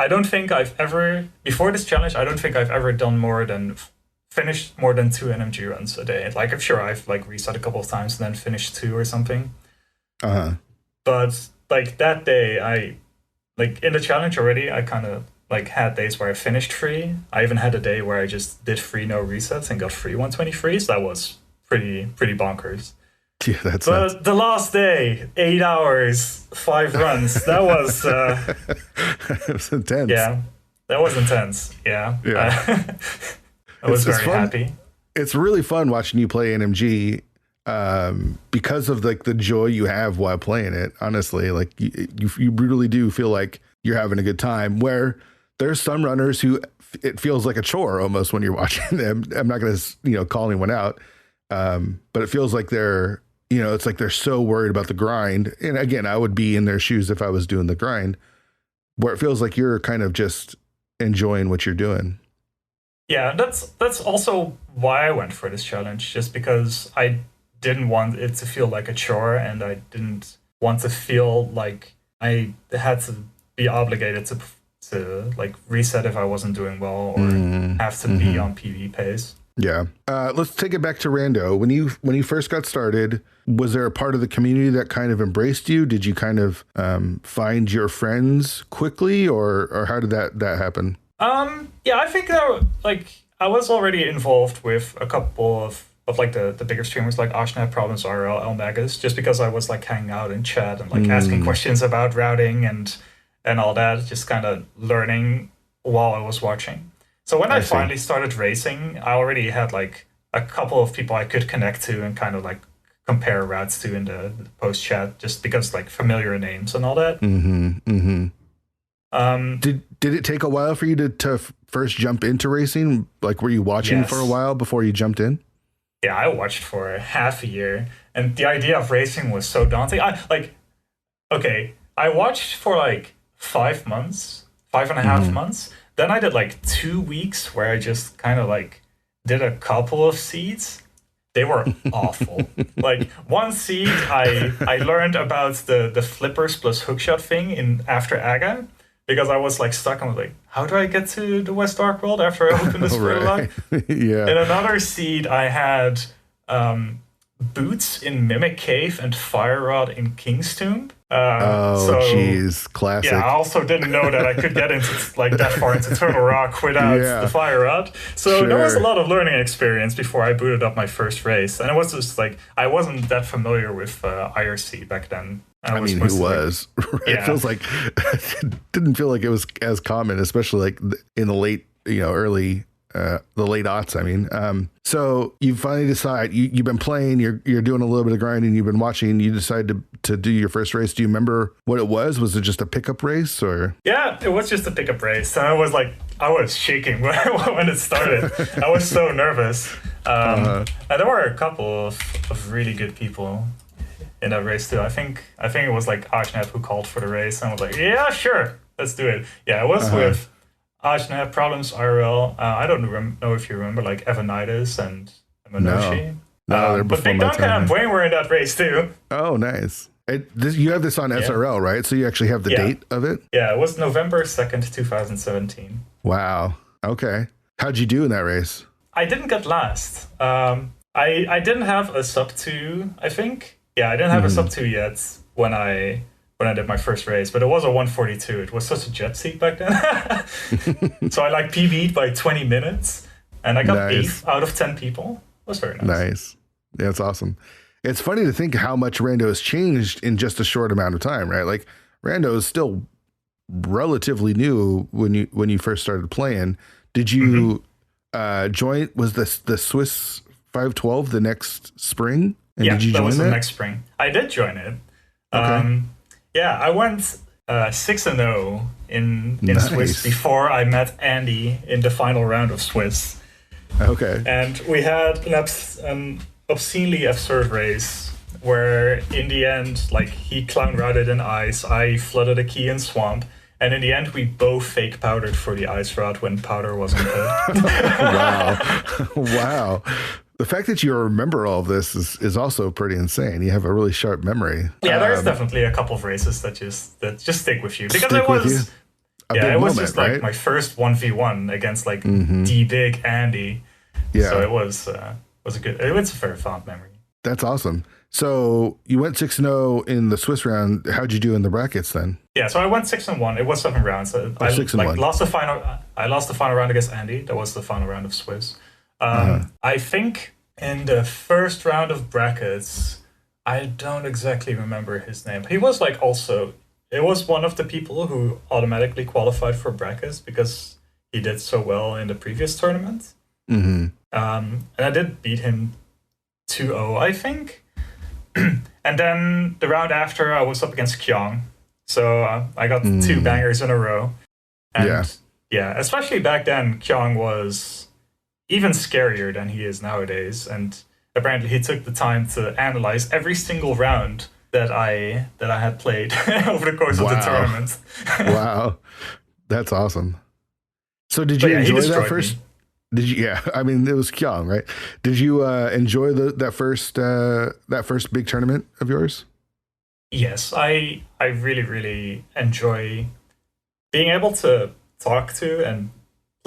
don't think I've ever, before this challenge, I don't think I've ever done finished more than 2 NMG runs a day. Like, I'm sure I've like reset a couple of times and then finished 2 or something. But like that day, I like in the challenge already, I kind of like had days where I finished 3. I even had a day where I just did 3 no resets and got 3 123s. That was pretty bonkers. Yeah, that's but nuts. The last day, 8 hours, 5 runs. That was it was intense. Yeah, that was intense. Yeah. I was very happy. It's really fun watching you play NMG because of like the joy you have while playing it. Honestly, like you really do feel like you're having a good time. Where there's some runners who it feels like a chore almost when you're watching them. I'm not going to call anyone out, but it feels like they're it's like they're so worried about the grind. And again, I would be in their shoes if I was doing the grind, where it feels like you're kind of just enjoying what you're doing. Yeah, that's also why I went for this challenge, just because I didn't want it to feel like a chore, and I didn't want to feel like I had to be obligated to like reset if I wasn't doing well or have to be on PV pace. Yeah. Let's take it back to Rando. When you first got started, was there a part of the community that kind of embraced you? Did you kind of find your friends quickly, or how did that happen? Yeah, I think that like I was already involved with a couple of like the bigger streamers like Ashnet, Problems RL, Elmagus, just because I was like hanging out in chat and like asking questions about routing and all that, just kind of learning while I was watching. So when I finally started racing, I already had like a couple of people I could connect to and kind of like compare routes to in the post chat, just because like familiar names and all that. Did it take a while for you to first jump into racing? Like, were you watching for a while before you jumped in? Yeah, I watched for half a year, and the idea of racing was so daunting. I watched for like 5 months, 5.5 months. Then I did like 2 weeks where I just kind of like did a couple of seeds. They were awful. Like one seed, I learned about the flippers plus hookshot thing in after Aga, because I was like stuck. I was like, how do I get to the West Dark World after I open this right. Yeah. In another seed, I had Boots in Mimic Cave and Fire Rod in King's Tomb. Jeez, classic. Yeah, I also didn't know that I could get into like that far into Turtle Rock without the Fire Rod. So there was a lot of learning experience before I booted up my first race, and it was just like I wasn't that familiar with IRC back then. I mean, who was? It feels like it didn't feel like it was as common, especially like in the late, early. The late aughts, I mean. So you finally decide you've been playing, you're doing a little bit of grinding, you've been watching, you decide to do your first race. Do you remember what it was? Was it just a pickup race or? Yeah, it was just a pickup race. And I was shaking when it started. I was so nervous. And there were a couple of really good people in that race too. I think it was like Ashnet who called for the race, and I was like, yeah, sure, let's do it. Yeah, it was with Ajna, Problems RL. I don't know if you remember like Evanitis and Minoshi. No, but Big Duncan and Wayne were in that race too. Oh, nice. You have this on SRL, right? So you actually have the date of it? Yeah, it was November 2nd, 2017. Wow. Okay. How'd you do in that race? I didn't get last. I didn't have a sub 2, I think. Yeah, I didn't have a sub 2 yet when I did my first race, but it was a 142. It was such a jet seat back then. So I like PB'd by 20 minutes, and I got 8 out of 10 people. It was very nice. Nice. Yeah, that's awesome. It's funny to think how much Rando has changed in just a short amount of time, right? Like Rando is still relatively new when you first started playing. Did you join? Was the Swiss 512 the next spring? And yeah, did you join that was the next spring. I did join it. Okay. Yeah, I went 6-0 in Swiss before I met Andy in the final round of Swiss. Okay. And we had an obscenely absurd race where in the end, like, he clown routed in ice, I flooded a key in swamp, and in the end we both fake powdered for the ice route when powder wasn't good. Wow. The fact that you remember all of this is also pretty insane. You have a really sharp memory. Yeah, there's definitely a couple of races that just stick with you, because it was just like my first 1v1 against like the big Andy. Yeah, so it was a very fond memory. That's awesome. So you went 6-0 in the Swiss round. How'd you do in the brackets then? Yeah, so I went 6-1. It was 7 rounds. I lost the final round against Andy. That was the final round of Swiss. I think in the first round of brackets, I don't exactly remember his name. He was like it was one of the people who automatically qualified for brackets because he did so well in the previous tournament. And I did beat him 2-0, I think. And then the round after, I was up against Kyong. So I got 2 bangers in a row. And yeah, especially back then, Kyong was even scarier than he is nowadays, and apparently he took the time to analyze every single round that I had played over the course of the tournament. Wow, that's awesome. So did you enjoy that first? Did you? Yeah, I mean it was Kyong, right? Did you enjoy that first big tournament of yours? Yes, I really enjoy being able to talk to and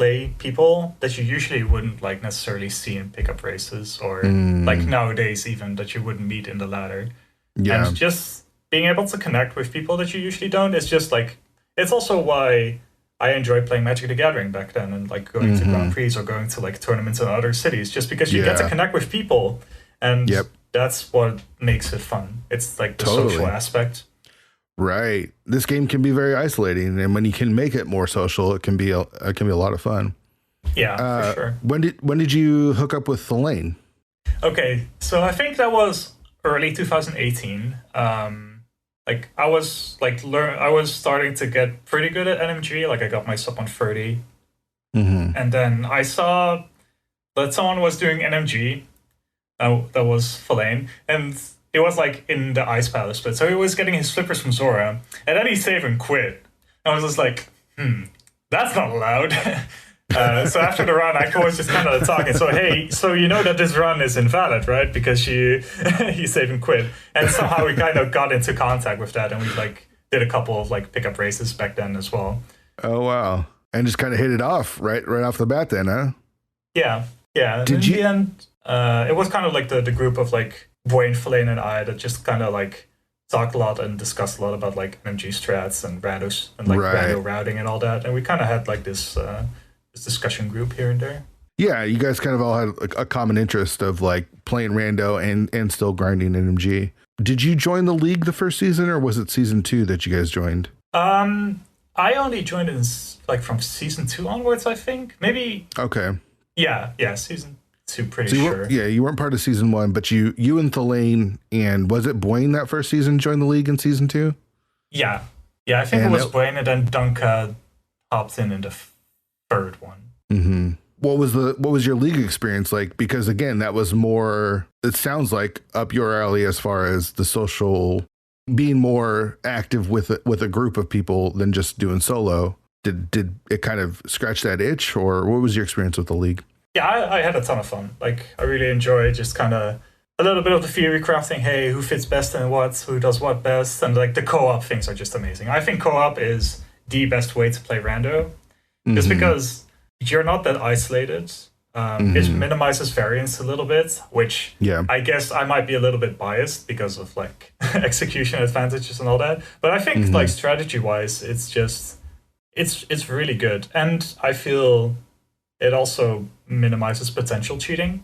play people that you usually wouldn't like necessarily see in pickup races, or like nowadays even that you wouldn't meet in the ladder. Yeah. And just being able to connect with people that you usually don't is just like, it's also why I enjoyed playing Magic the Gathering back then, and like going to Grand Prix or going to like tournaments in other cities, just because you get to connect with people, and that's what makes it fun. It's like the social aspect. Right. This game can be very isolating, and when you can make it more social, it can be a lot of fun. Yeah, for sure. When did you hook up with Thelaine? Okay, so I think that was early 2018. Like I was starting to get pretty good at NMG. Like I got my sub on 30, and then I saw that someone was doing NMG. That was Thelaine, and he was like in the Ice Palace split, so he was getting his flippers from Zora, and then he saved and quit. I was just like, that's not allowed. So after the run, I was just kind of talking. So hey, so you know that this run is invalid, right? Because he saved and quit, and somehow we kind of got into contact with that, and we like did a couple of like pickup races back then as well. Oh wow! And just kind of hit it off right off the bat, then, huh? Yeah. In the end, it was kind of like the group of like Wayne, Thelaine, and I that just kind of like talked a lot and discussed a lot about like NMG strats and randos and like rando routing and all that, and we kind of had like this discussion group here and there. Yeah, you guys kind of all had a common interest of like playing rando and still grinding NMG. Did you join the league the first season, or was it season 2 that you guys joined? I only joined in like from season 2 onwards, I think. Maybe. Okay. Yeah, season 2, pretty sure. You weren't part of season 1, but you and Thelaine, and was it Bwayne that first season joined the league in season 2? Yeah, I think it was Bwayne, and then Dunka hopped in the third one. What was your league experience like? Because again, that was more, it sounds like up your alley as far as the social, being more active with a group of people than just doing solo. Did it kind of scratch that itch, or what was your experience with the league? Yeah, I had a ton of fun. Like I really enjoyed just kind of a little bit of the theory crafting. Hey, who fits best and what? Who does what best? And like the co-op things are just amazing. I think co-op is the best way to play rando, just because you're not that isolated. It minimizes variance a little bit, which I guess I might be a little bit biased because of like execution advantages and all that. But I think like strategy wise, it's just it's really good, and I feel it also minimizes potential cheating.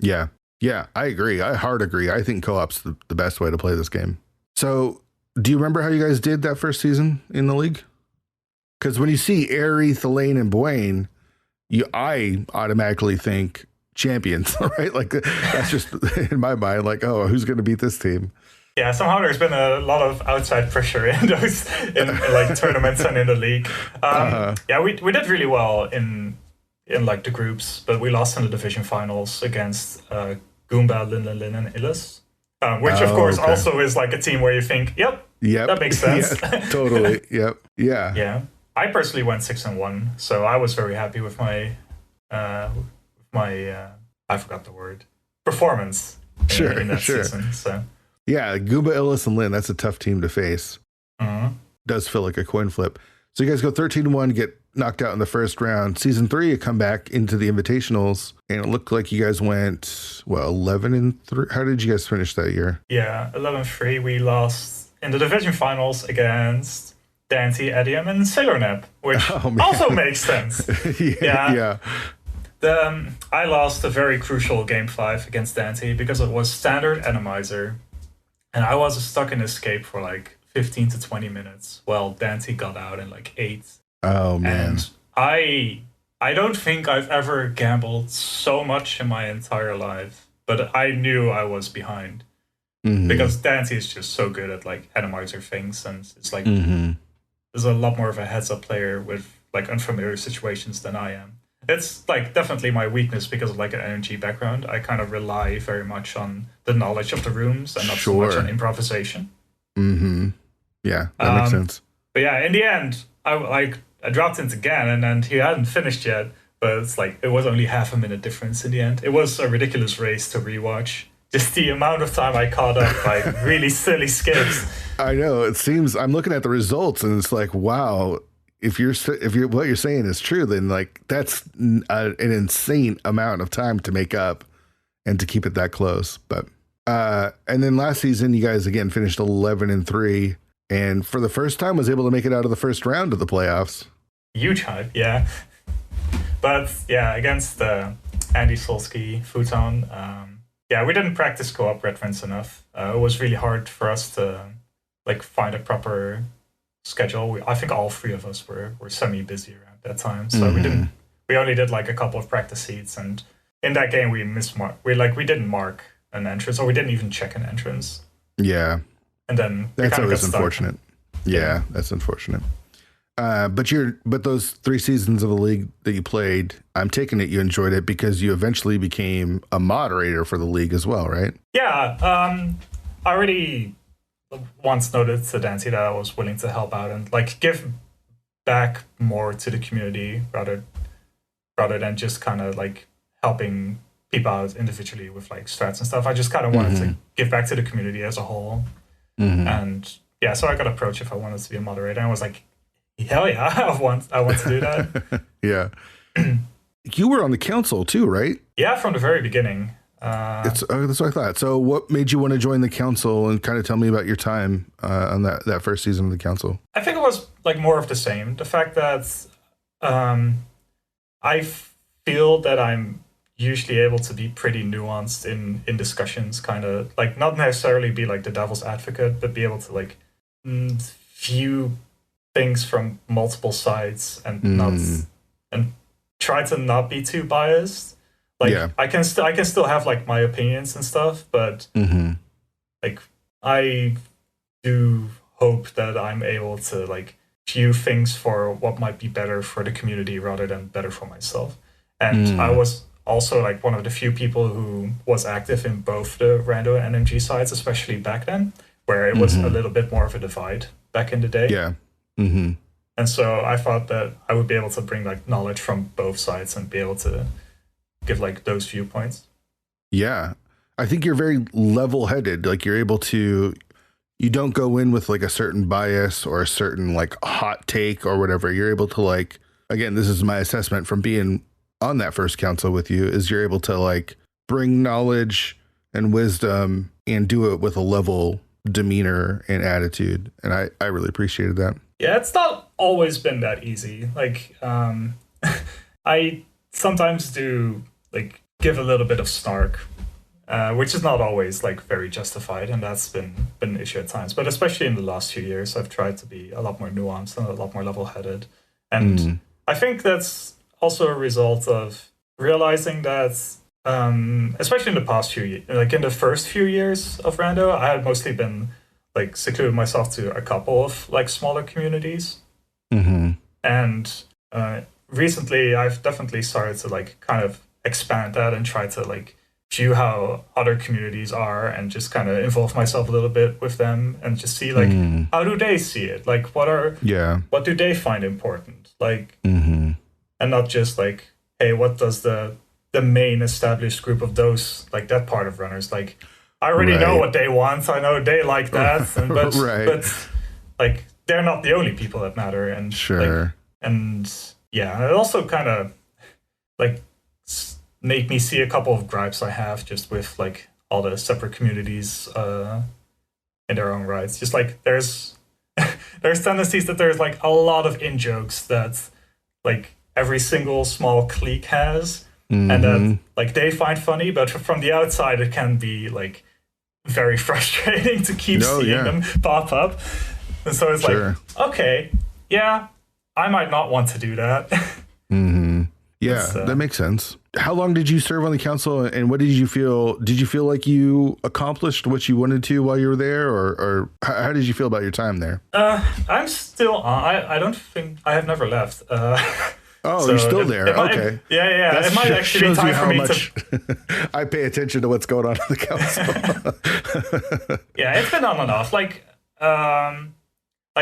Yeah, I agree. I hard agree. I think co-op's the best way to play this game. So, do you remember how you guys did that first season in the league? Because when you see Eri, Thelaine, and Bwayne, I automatically think champions, right? Like that's just in my mind. Like, oh, who's going to beat this team? Yeah, somehow there's been a lot of outside pressure in those in like tournaments and in the league. Yeah, we did really well in like the groups, but we lost in the division finals against Goomba, Lin, and Illis, which of course also is like a team where you think, yep, that makes sense. Yeah, totally. Yep. Yeah. Yeah. I personally went 6-1, so I was very happy with my I forgot the word, performance in that season. So. Yeah, Goomba, Illis, and Lin, that's a tough team to face. Does feel like a coin flip. So you guys go 13-1, get knocked out in the first round. Season 3, you come back into the invitationals, and it looked like you guys went, 11-3. How did you guys finish that year? Yeah, 11-3. We lost in the division finals against Dante, Edium, and Sailornap, which also makes sense. Yeah. I lost a very crucial game 5 against Dante because it was standard Atomizer. And I was stuck in escape for like 15 to 20 minutes while Dante got out in like 8. Oh, man. And I don't think I've ever gambled so much in my entire life, but I knew I was behind. Because Dante is just so good at like Atomizer things, and it's like there's a lot more of a heads-up player with like unfamiliar situations than I am. It's like definitely my weakness because of like an energy background. I kind of rely very much on the knowledge of the rooms and not so much on improvisation. Yeah, that makes sense. But yeah, in the end, I dropped into Gan, and he hadn't finished yet. But it's like it was only half a minute difference in the end. It was a ridiculous race to rewatch. Just the amount of time I caught up by really silly skips. I know. It seems I'm looking at the results, and it's like, wow. if you're what you're saying is true, then like that's an insane amount of time to make up and to keep it that close. But and then last season, you guys again finished 11-3, and for the first time was able to make it out of the first round of the playoffs. Huge hype, yeah. But yeah, against Andy Solsky, Futon, yeah, we didn't practice co-op Red Friends enough. It was really hard for us to like find a proper schedule. I think all three of us were semi-busy around that time, so we only did like a couple of practice seats, and in that game we we didn't mark an entrance, or we didn't even check an entrance. Yeah, and then that's always unfortunate. Yeah, that's unfortunate. But those 3 seasons of the league that you played, I'm taking it you enjoyed it because you eventually became a moderator for the league as well, right? Yeah, I already once noted to Dancy that I was willing to help out and like give back more to the community rather than just kind of like helping people out individually with like strats and stuff. I just kind of wanted to give back to the community as a whole. And yeah, so I got approached if I wanted to be a moderator, and I was like, hell yeah, I want to do that. Yeah. You were on the council too, right? Yeah, from the very beginning. That's what I thought. So what made you want to join the council, and kind of tell me about your time on that first season of the council? I think it was like more of the same. The fact that I feel that I'm usually able to be pretty nuanced in discussions, kind of like not necessarily be like the devil's advocate, but be able to like view things from multiple sides and try to not be too biased. Like I can still have like my opinions and stuff, but like I do hope that I'm able to like view things for what might be better for the community rather than better for myself. And I was also like one of the few people who was active in both the Rando and MG sides, especially back then, where it was a little bit more of a divide back in the day. Yeah. And so I thought that I would be able to bring like knowledge from both sides and be able to give like those viewpoints. Yeah. I think you're very level-headed. Like you're able to, you don't go in with like a certain bias or a certain like hot take or whatever. You're able to like, again, this is my assessment from being on that first council with you, is you're able to like bring knowledge and wisdom and do it with a level demeanor and attitude. And I really appreciated that. Yeah, it's not always been that easy. Like, I sometimes do like give a little bit of snark, which is not always like very justified, and that's been an issue at times. But especially in the last few years, I've tried to be a lot more nuanced and a lot more level-headed. And I think that's also a result of realizing that, especially in the past few years, like in the first few years of Rando, I had mostly been like secluded myself to a couple of like smaller communities. And recently I've definitely started to like kind of expand that and try to like view how other communities are and just kind of involve myself a little bit with them and just see like how do they see it, like what do they find important, like and not just like, hey, what does the main established group of those, like that part of runners, like I already know what they want, I know they like that, but like they're not the only people that matter. And like, and yeah, it also kind of like make me see a couple of gripes I have just with like all the separate communities in their own rights. Just like there's tendencies that there's like a lot of in-jokes that like every single small clique has, and that like they find funny, but from the outside it can be like very frustrating to keep seeing them pop up. And so it's like, okay, yeah, I might not want to do that. Yeah, that makes sense. How long did you serve on the council, and what did you feel? Did you feel like you accomplished what you wanted to while you were there, or how did you feel about your time there? I'm still on. I don't think I have never left. So you're still there. Okay. Yeah. That it might actually be time for me to. I pay attention to what's going on in the council. Yeah, it's been on and off. Like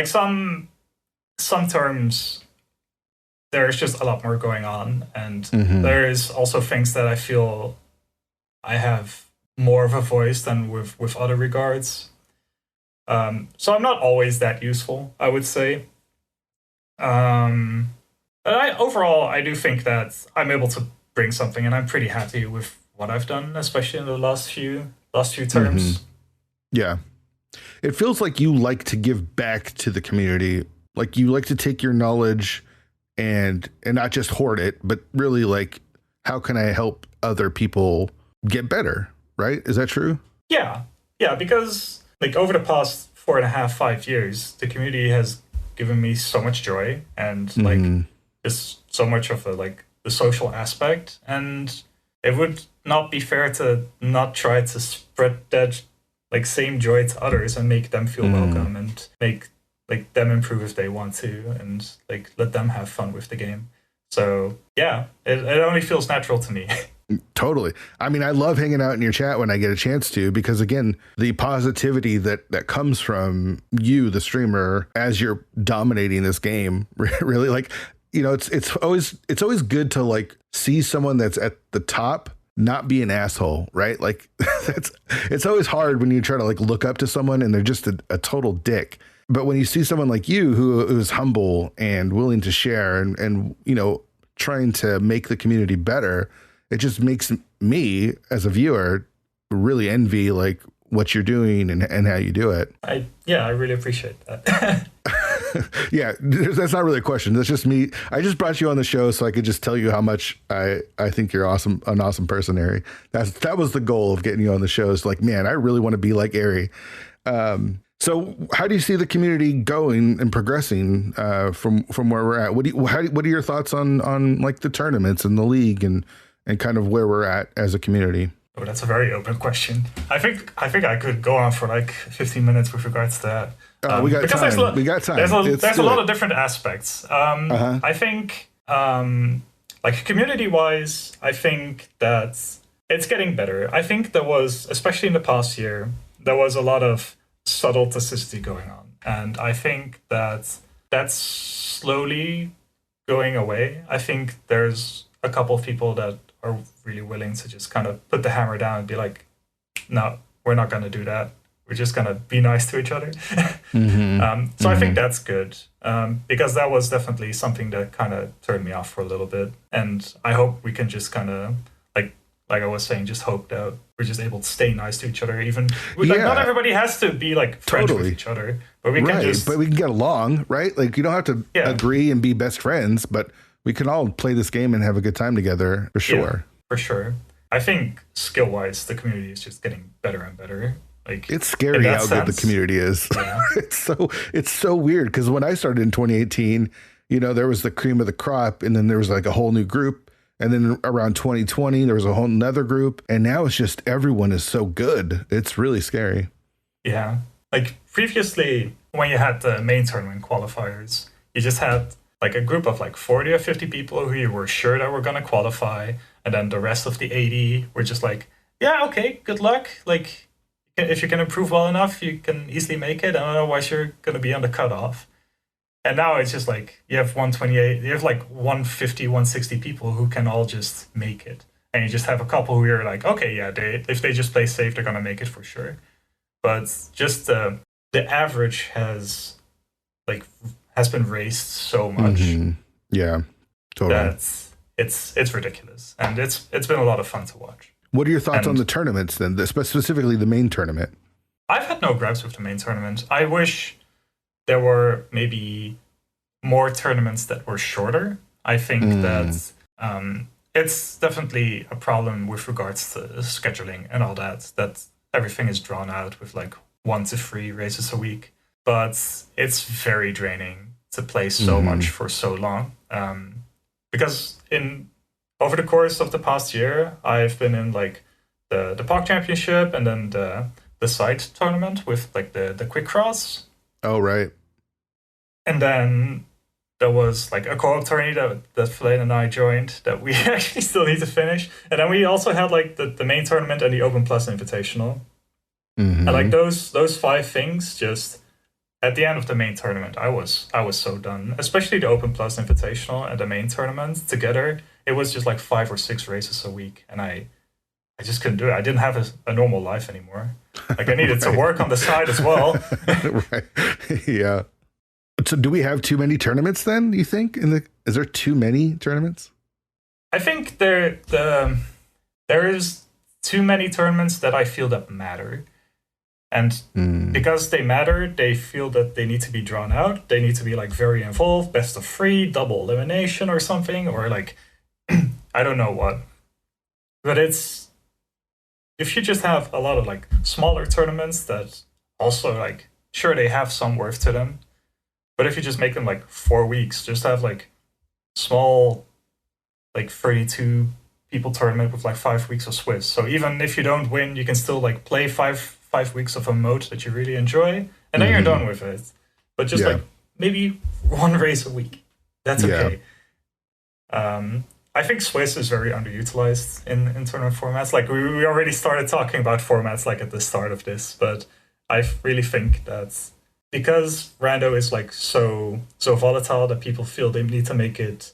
some terms, there's just a lot more going on, and there's also things that I feel I have more of a voice than with other regards. So I'm not always that useful, I would say. Overall, I do think that I'm able to bring something, and I'm pretty happy with what I've done, especially in the last few Hmm. terms. Yeah. It feels like you like to give back to the community. Like you like to take your knowledge and not just hoard it, but really like, how can I help other people get better? Right? Is that true? Yeah, yeah, because like over the past 4.5, 5 years, the community has given me so much joy and like Hmm. just so much of the social aspect, and it would not be fair to not try to spread that like same joy to others and make them feel Hmm. welcome and make like them improve if they want to and like let them have fun with the game. So yeah, it only feels natural to me. Totally. I mean, I love hanging out in your chat when I get a chance to, because again, the positivity that comes from you, the streamer, as you're dominating this game, really like, it's always good to like see someone that's at the top not be an asshole, right? Like it's always hard when you try to like look up to someone and they're just a total dick. But when you see someone like you who's humble and willing to share and trying to make the community better, it just makes me as a viewer really envy like what you're doing and how you do it. I really appreciate that. Yeah, that's not really a question. That's just me. I just brought you on the show so I could just tell you how much I think you're awesome, an awesome person, Ari. That was the goal of getting you on the show. Is like, man, I really want to be like Ari. So how do you see the community going and progressing from where we're at? What are your thoughts on like the tournaments and the league and kind of where we're at as a community? Oh, that's a very open question. I think I could go on for like 15 minutes with regards to that. We got Because time. We got time. there's a lot of different aspects. Uh-huh. I think like community wise, I think that it's getting better. I think there was, especially in the past year, there was a lot of subtle toxicity going on, and I think that that's slowly going away. I think there's a couple of people that are really willing to just kind of put the hammer down and be like, no, we're not going to do that. We're just going to be nice to each other. Mm-hmm. So I think Mm-hmm. that's good, because that was definitely something that kind of turned me off for a little bit. And I hope we can just kind of, like I was saying, just hope that we're just able to stay nice to each other. Even like not Yeah, everybody has to be like friends with totally. each other, but we can Right. just But we can get along, right? Like you don't have to yeah, agree and be best friends, but we can all play this game and have a good time together for yeah, sure. for sure. I think skill wise, the community is just getting better and better. Like It's in scary that how good the sense, community is. yeah. It's so weird because when I started in 2018, there was the cream of the crop, and then there was like a whole new group. And then around 2020, there was a whole nother group. And now it's just everyone is so good. It's really scary. Yeah. Like previously, when you had the main tournament qualifiers, you just had like a group of like 40 or 50 people who you were sure that were going to qualify. And then the rest of the 80 were just like, yeah, okay, good luck. Like, if you can improve well enough, you can easily make it. And otherwise, you're going to be on the cutoff. And now it's just like you have 128, you have like 150, 160 people who can all just make it. And you just have a couple who are like, okay, yeah, if they just play safe, they're going to make it for sure. But just the average like has been raised so much Hmm. Yeah, totally. that it's ridiculous, and it's been a lot of fun to watch. What are your thoughts on And the tournaments then, specifically the main tournament? I've had no gripes with the main tournament. I wish there were maybe more tournaments that were shorter. I think Mm. that it's definitely a problem with regards to scheduling and all that. That everything is drawn out with like 1 to 3 races a week, but it's very draining to play so Hmm. much for so long. Because in over the course of the past year, I've been in like the park championship and then the side tournament with like the quick cross, Oh, right. and then there was like a co-op tourney that Flynn and I joined that we actually still need to finish. And then we also had like the main tournament and the Open Plus Invitational. And like Hmm. those 5 things, just at the end of the main tournament, I was so done. Especially the Open Plus Invitational and the main tournament together. It was just like 5 or 6 races a week, and I just couldn't do it. I didn't have a normal life anymore. Like I needed to Right. work on the side as well. Right. Yeah. So do we have too many tournaments then, you think? Is there too many tournaments? I think there is too many tournaments that I feel that matter. And because they matter, they feel that they need to be drawn out. They need to be like very involved, best of 3, double elimination or something, or like I don't know what. But if you just have a lot of like smaller tournaments that also like sure they have some worth to them, but if you just make them like 4 weeks, just have like small like 32 people tournament with like 5 weeks of Swiss. So even if you don't win, you can still like play five weeks of a mode that you really enjoy, and then you're done with it. But just like maybe 1 race a week, that's okay. I think Swiss is very underutilized in tournament formats. Like we already started talking about formats like at the start of this, but I really think that because Rando is like so volatile that people feel they need to make it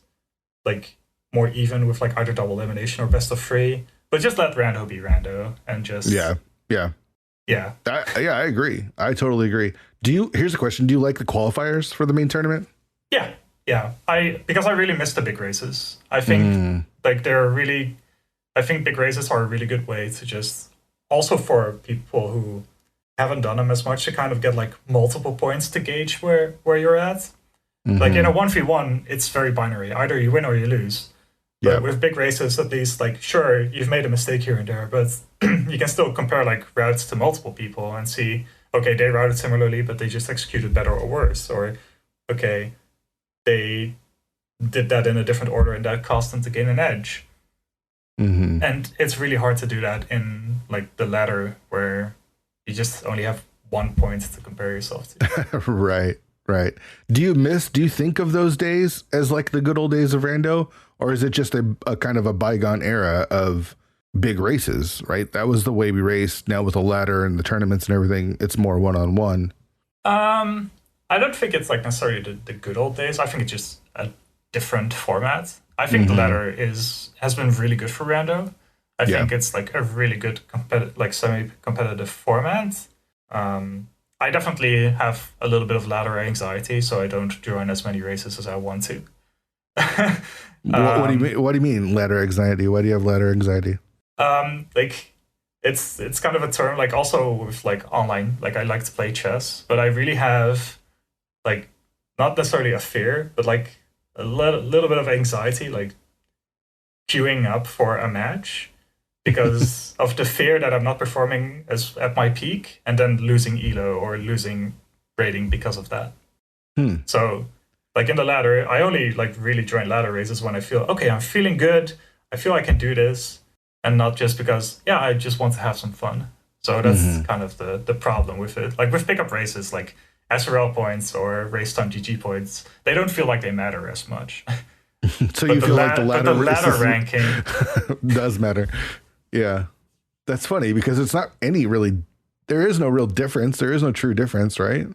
like more even with like either double elimination or best of 3. But just let Rando be Rando and just yeah. I agree. I totally agree. Here's a question: do you like the qualifiers for the main tournament? Yeah. Because I really miss the big races. I think like I think big races are a really good way to just also for people who haven't done them as much to kind of get like multiple points to gauge where you're at. Like in a 1v1, it's very binary. Either you win or you lose. But with big races, at least, like, sure, you've made a mistake here and there, but you can still compare, like, routes to multiple people and see, okay, they routed similarly, but they just executed better or worse. Or, okay, they did that in a different order and that caused them to gain an edge. And it's really hard to do that in, like, the ladder where you just only have 1 point to compare yourself to. Right. Do you think of those days as, like, the good old days of Rando? Or is it just a kind of a bygone era of big races, right? That was the way we raced. Now with the ladder and the tournaments and everything, it's more one-on-one. I don't think it's like necessarily the good old days. I think it's just a different format. I think the ladder has been really good for Rando. I think it's like a really good semi-competitive format. I definitely have a little bit of ladder anxiety, so I don't join as many races as I want to. What do you mean? What do you mean ladder anxiety? Why do you have ladder anxiety? Like it's kind of a term. Like also with like online. Like I like to play chess, but I really have like not necessarily a fear, but like a little bit of anxiety, like queuing up for a match because of the fear that I'm not performing as at my peak and then losing elo or losing rating because of that. So. Like in the ladder, I only like really join ladder races when I feel, okay, I'm feeling good. I feel I can do this. And not just because, I just want to have some fun. So that's kind of the problem with it. Like with pickup races, like SRL points or race time GG points, they don't feel like they matter as much. So you feel like the ladder ranking does matter. Yeah. That's funny because it's not there is no real difference. There is no true difference, right?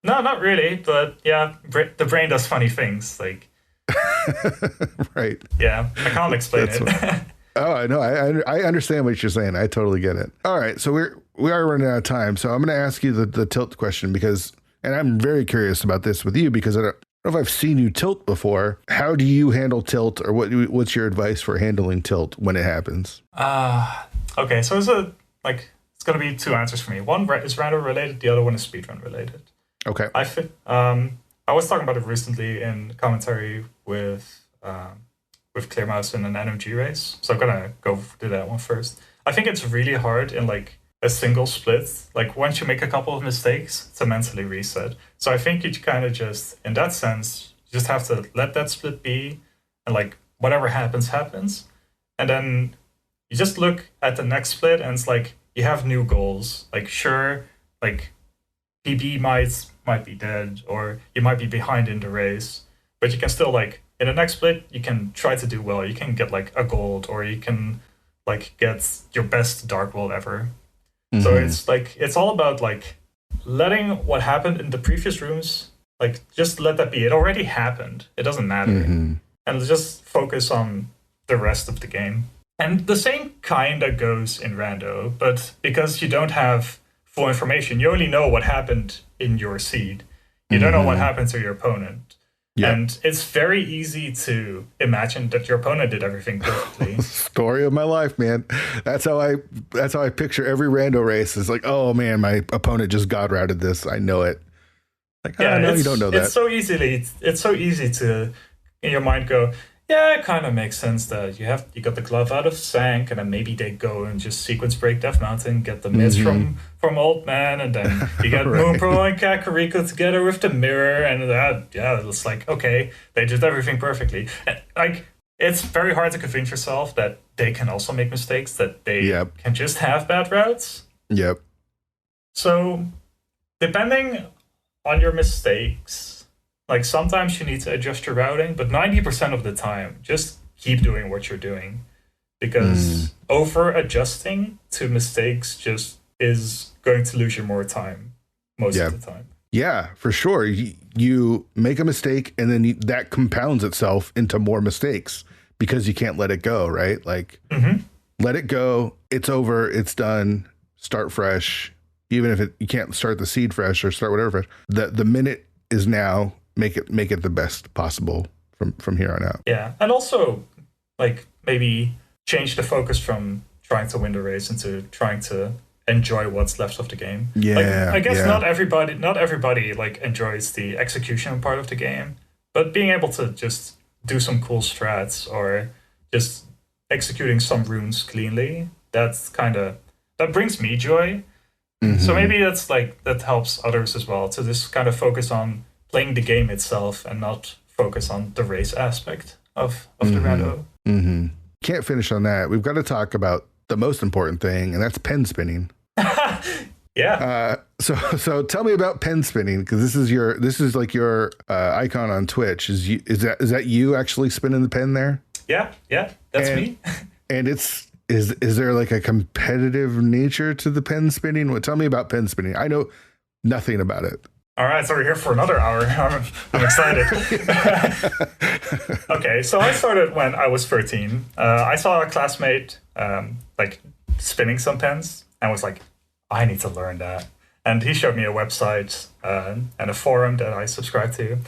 No, not really, but the brain does funny things, like right. Yeah, I can't explain it. Oh, I know. I understand what you're saying. I totally get it. All right, so we are running out of time, so I'm going to ask you the tilt question and I'm very curious about this with you because I don't know if I've seen you tilt before. How do you handle tilt, or what's your advice for handling tilt when it happens? Okay, so it's going to be 2 answers for me. One is random related, the other one is speedrun related. Okay. I was talking about it recently in commentary with Clear Mouse in an NMG race, so I'm gonna go do that one first. I think it's really hard in like a single split, like once you make a couple of mistakes, to mentally reset. So I think you kind of just, in that sense, you just have to let that split be, and like whatever happens, and then you just look at the next split, and it's like you have new goals. Like sure, like PB might be dead, or you might be behind in the race, but you can still like in the next split you can try to do well. You can get like a gold, or you can like get your best dark world ever. So it's all about like letting what happened in the previous rooms, like just let that be. It already happened. It doesn't matter, and just focus on the rest of the game. And the same kind of goes in Rando, but because you don't have full information, you only know what happened in your seed. You don't know what happened to your opponent. Yep. And it's very easy to imagine that your opponent did everything perfectly. Story of my life, man. That's how I picture every rando race. It's like, oh man, my opponent just god routed this. I know it. Like, no, you don't know that. It's so easy to in your mind go, yeah, it kind of makes sense that you got the glove out of Sank, and then maybe they go and just sequence break Death Mountain, get the miss from Old Man, and then you get Right. Moonpearl and Kakariko together with the mirror, and it's like, okay, they did everything perfectly. And, like, it's very hard to convince yourself that they can also make mistakes, that they can just have bad routes. Yep. So, depending on your mistakes, like sometimes you need to adjust your routing, but 90% of the time, just keep doing what you're doing, because over adjusting to mistakes just is going to lose you more time most of the time. Yeah, for sure. You make a mistake, and then that compounds itself into more mistakes because you can't let it go, right? Like, let it go. It's over. It's done. Start fresh. Even if you can't start the seed fresh or start whatever fresh. The minute is now. Make it the best possible from here on out. Yeah, and also like maybe change the focus from trying to win the race into trying to enjoy what's left of the game. Yeah, like, I guess not everybody like enjoys the execution part of the game, but being able to just do some cool strats or just executing some runes cleanly, that brings me joy. So maybe that helps others as well to just kind of focus on playing the game itself and not focus on the race aspect of the rando. Can't finish on that. We've got to talk about the most important thing, and that's pen spinning. Yeah. So tell me about pen spinning, because this is like your icon on Twitch. Is that you actually spinning the pen there? Yeah, that's me. And is there like a competitive nature to the pen spinning? Tell me about pen spinning. I know nothing about it. All right, so we're here for another hour. I'm excited. Okay, so I started when I was 13. I saw a classmate like spinning some pens and was like, I need to learn that. And he showed me a website and a forum that I subscribed to.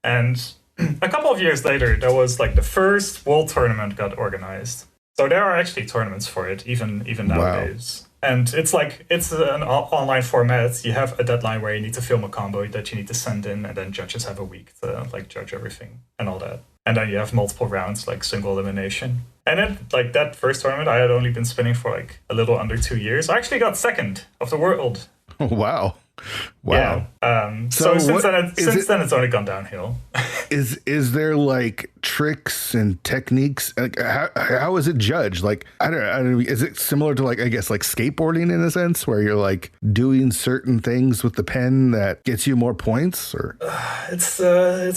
And a couple of years later, there was like the first world tournament got organized. So there are actually tournaments for it, even nowadays. Wow. And it's an online format. You have a deadline where you need to film a combo that you need to send in, and then judges have a week to like judge everything and all that. And then you have multiple rounds, like single elimination. And then like that first tournament, I had only been spinning for like a little under 2 years. I actually got second of the world. Wow. Yeah. So since then it's only gone downhill. Is there like tricks and techniques? Like, how is it judged? Like, I don't know. Is it similar to like, I guess, like skateboarding in a sense, where you're like doing certain things with the pen that gets you more points? Or it's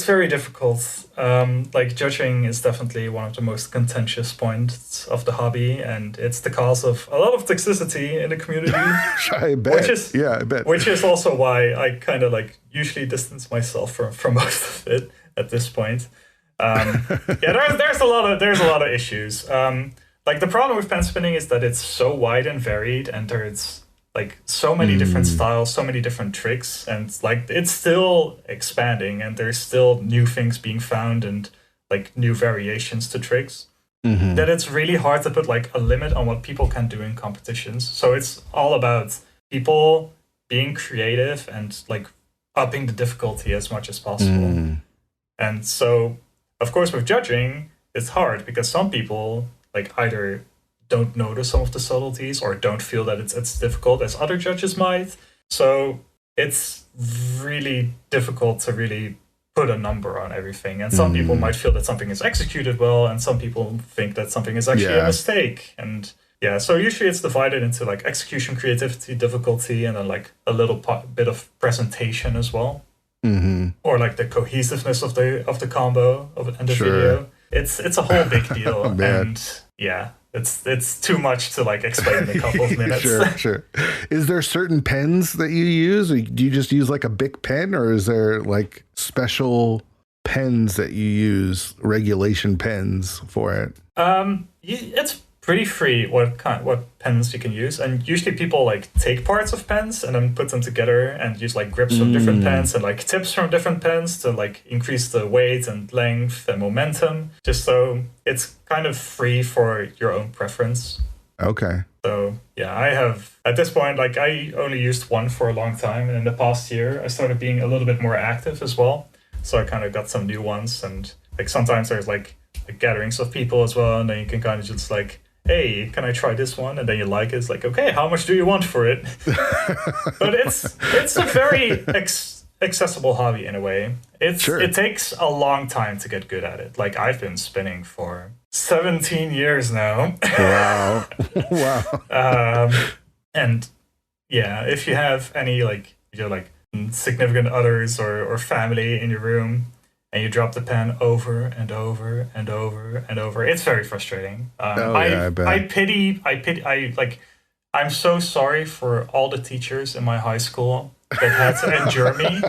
very difficult. Like judging is definitely one of the most contentious points of the hobby, and it's the cause of a lot of toxicity in the community. I bet. I bet. Which is also why I kind of like usually distance myself from most of it at this point. There's a lot of issues. Like the problem with pen spinning is that it's so wide and varied, and there's like so many different styles, so many different tricks, and like it's still expanding, and there's still new things being found and like new variations to tricks. That it's really hard to put like a limit on what people can do in competitions. So it's all about people being creative and like upping the difficulty as much as possible. And so, of course, with judging, it's hard because some people like either don't notice some of the subtleties or don't feel that it's as difficult as other judges might. So it's really difficult to really put a number on everything. And some people might feel that something is executed well, and some people think that something is actually a mistake. And so usually it's divided into like execution, creativity, difficulty, and then like a little bit of presentation as well. Or like the cohesiveness of the combo and the video. It's a whole big deal. And it's too much to like explain in a couple of minutes. Sure. Is there certain pens that you use? Or do you just use like a big pen, or is there like special pens that you use, regulation pens for it? It's pretty free what pens you can use, and usually people like take parts of pens and then put them together and use like grips from different pens and like tips from different pens to like increase the weight and length and momentum, just so it's kind of free for your own preference. Okay. So yeah, I have at this point, like I only used one for a long time, and in the past year I started being a little bit more active as well, so I kind of got some new ones. And like sometimes there's like gatherings of people as well, and then you can kind of just like, hey, can I try this one? And then you like it. It's like, okay, how much do you want for it? But it's a very accessible hobby in a way. It takes a long time to get good at it. Like I've been spinning for 17 years now. Wow. Wow. And yeah, if you have any like, like significant others or family in your room, and you drop the pen over and over and over and over, it's very frustrating. I bet. I'm so sorry for all the teachers in my high school that had to endure me.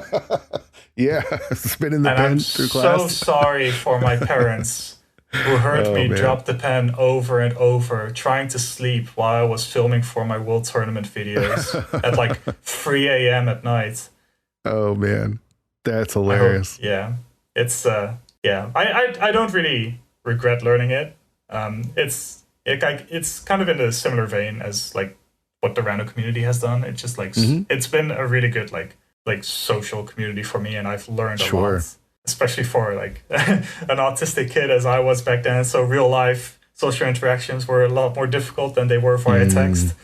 Yeah, spinning the pen through class. I'm so sorry for my parents who heard me drop the pen over and over, trying to sleep while I was filming for my World Tournament videos at like 3 a.m. at night. Oh man, that's hilarious. It's I don't really regret learning it. It's kind of in a similar vein as like what the Rando community has done. It's just like it's been a really good like social community for me, and I've learned a lot, especially for like an autistic kid as I was back then. So real life social interactions were a lot more difficult than they were via text.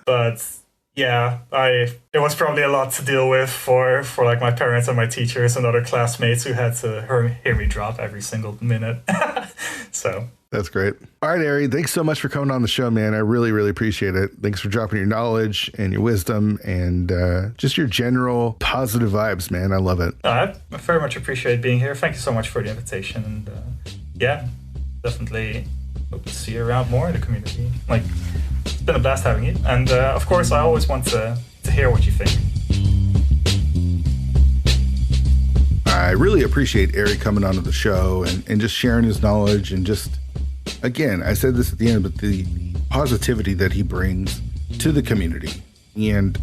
But yeah, it was probably a lot to deal with for like my parents and my teachers and other classmates who had to hear me drop every single minute. So that's great. All right, Eri, thanks so much for coming on the show, man. I really, really appreciate it. Thanks for dropping your knowledge and your wisdom and just your general positive vibes, man. I love it. I very much appreciate being here. Thank you so much for the invitation. And yeah, definitely hope to see you around more in the community. Like, it's been a blast having you. And of course, I always want to hear what you think. I really appreciate Eri coming onto the show and just sharing his knowledge and just, again, I said this at the end, but the positivity that he brings to the community and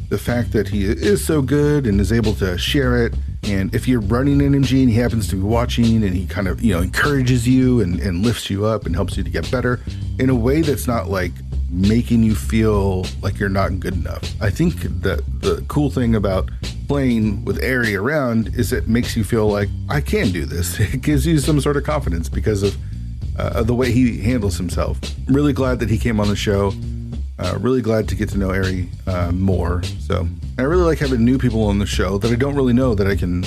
the fact that he is so good and is able to share it. And if you're running an MG and he happens to be watching and he kind of, encourages you and lifts you up and helps you to get better in a way that's not like making you feel like you're not good enough. I think that the cool thing about playing with Eri around is it makes you feel like I can do this. It gives you some sort of confidence because of the way he handles himself. Really glad that he came on the show. Really glad to get to know Eri more. So I really like having new people on the show that I don't really know that I can,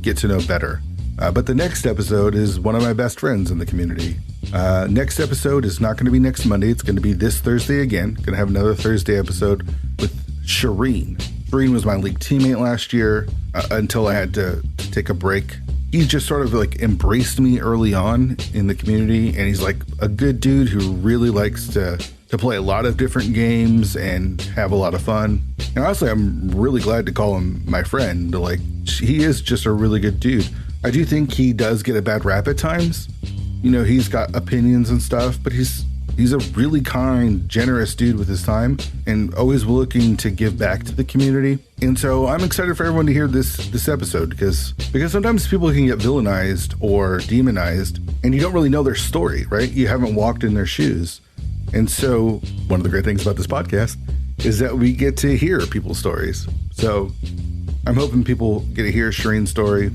get to know better. But the next episode is one of my best friends in the community. Next episode is not going to be next Monday. It's going to be this Thursday again. Going to have another Thursday episode with Shireen. Shireen was my league teammate last year until I had to take a break. He just sort of like embraced me early on in the community, and he's like a good dude who really likes to play a lot of different games and have a lot of fun. And honestly, I'm really glad to call him my friend. Like, he is just a really good dude. I do think he does get a bad rap at times. He's got opinions and stuff, but he's a really kind, generous dude with his time and always looking to give back to the community. And so I'm excited for everyone to hear this episode because sometimes people can get villainized or demonized and you don't really know their story, right? You haven't walked in their shoes. And so one of the great things about this podcast is that we get to hear people's stories. So I'm hoping people get to hear Shireen's story,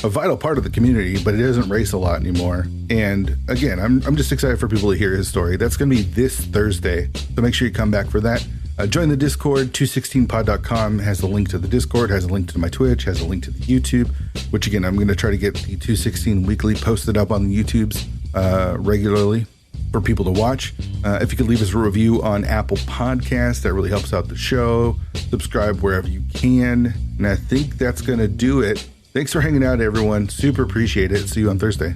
a vital part of the community, but it doesn't race a lot anymore. And again, I'm just excited for people to hear his story. That's going to be this Thursday. So make sure you come back for that. Join the Discord. 216pod.com has a link to the Discord, has a link to my Twitch, has a link to the YouTube, which again, I'm going to try to get the 216 weekly posted up on the YouTubes regularly for people to watch. If you could leave us a review on Apple Podcasts, that really helps out the show. Subscribe wherever you can. And I think that's going to do it. Thanks for hanging out, everyone. Super appreciate it. See you on Thursday.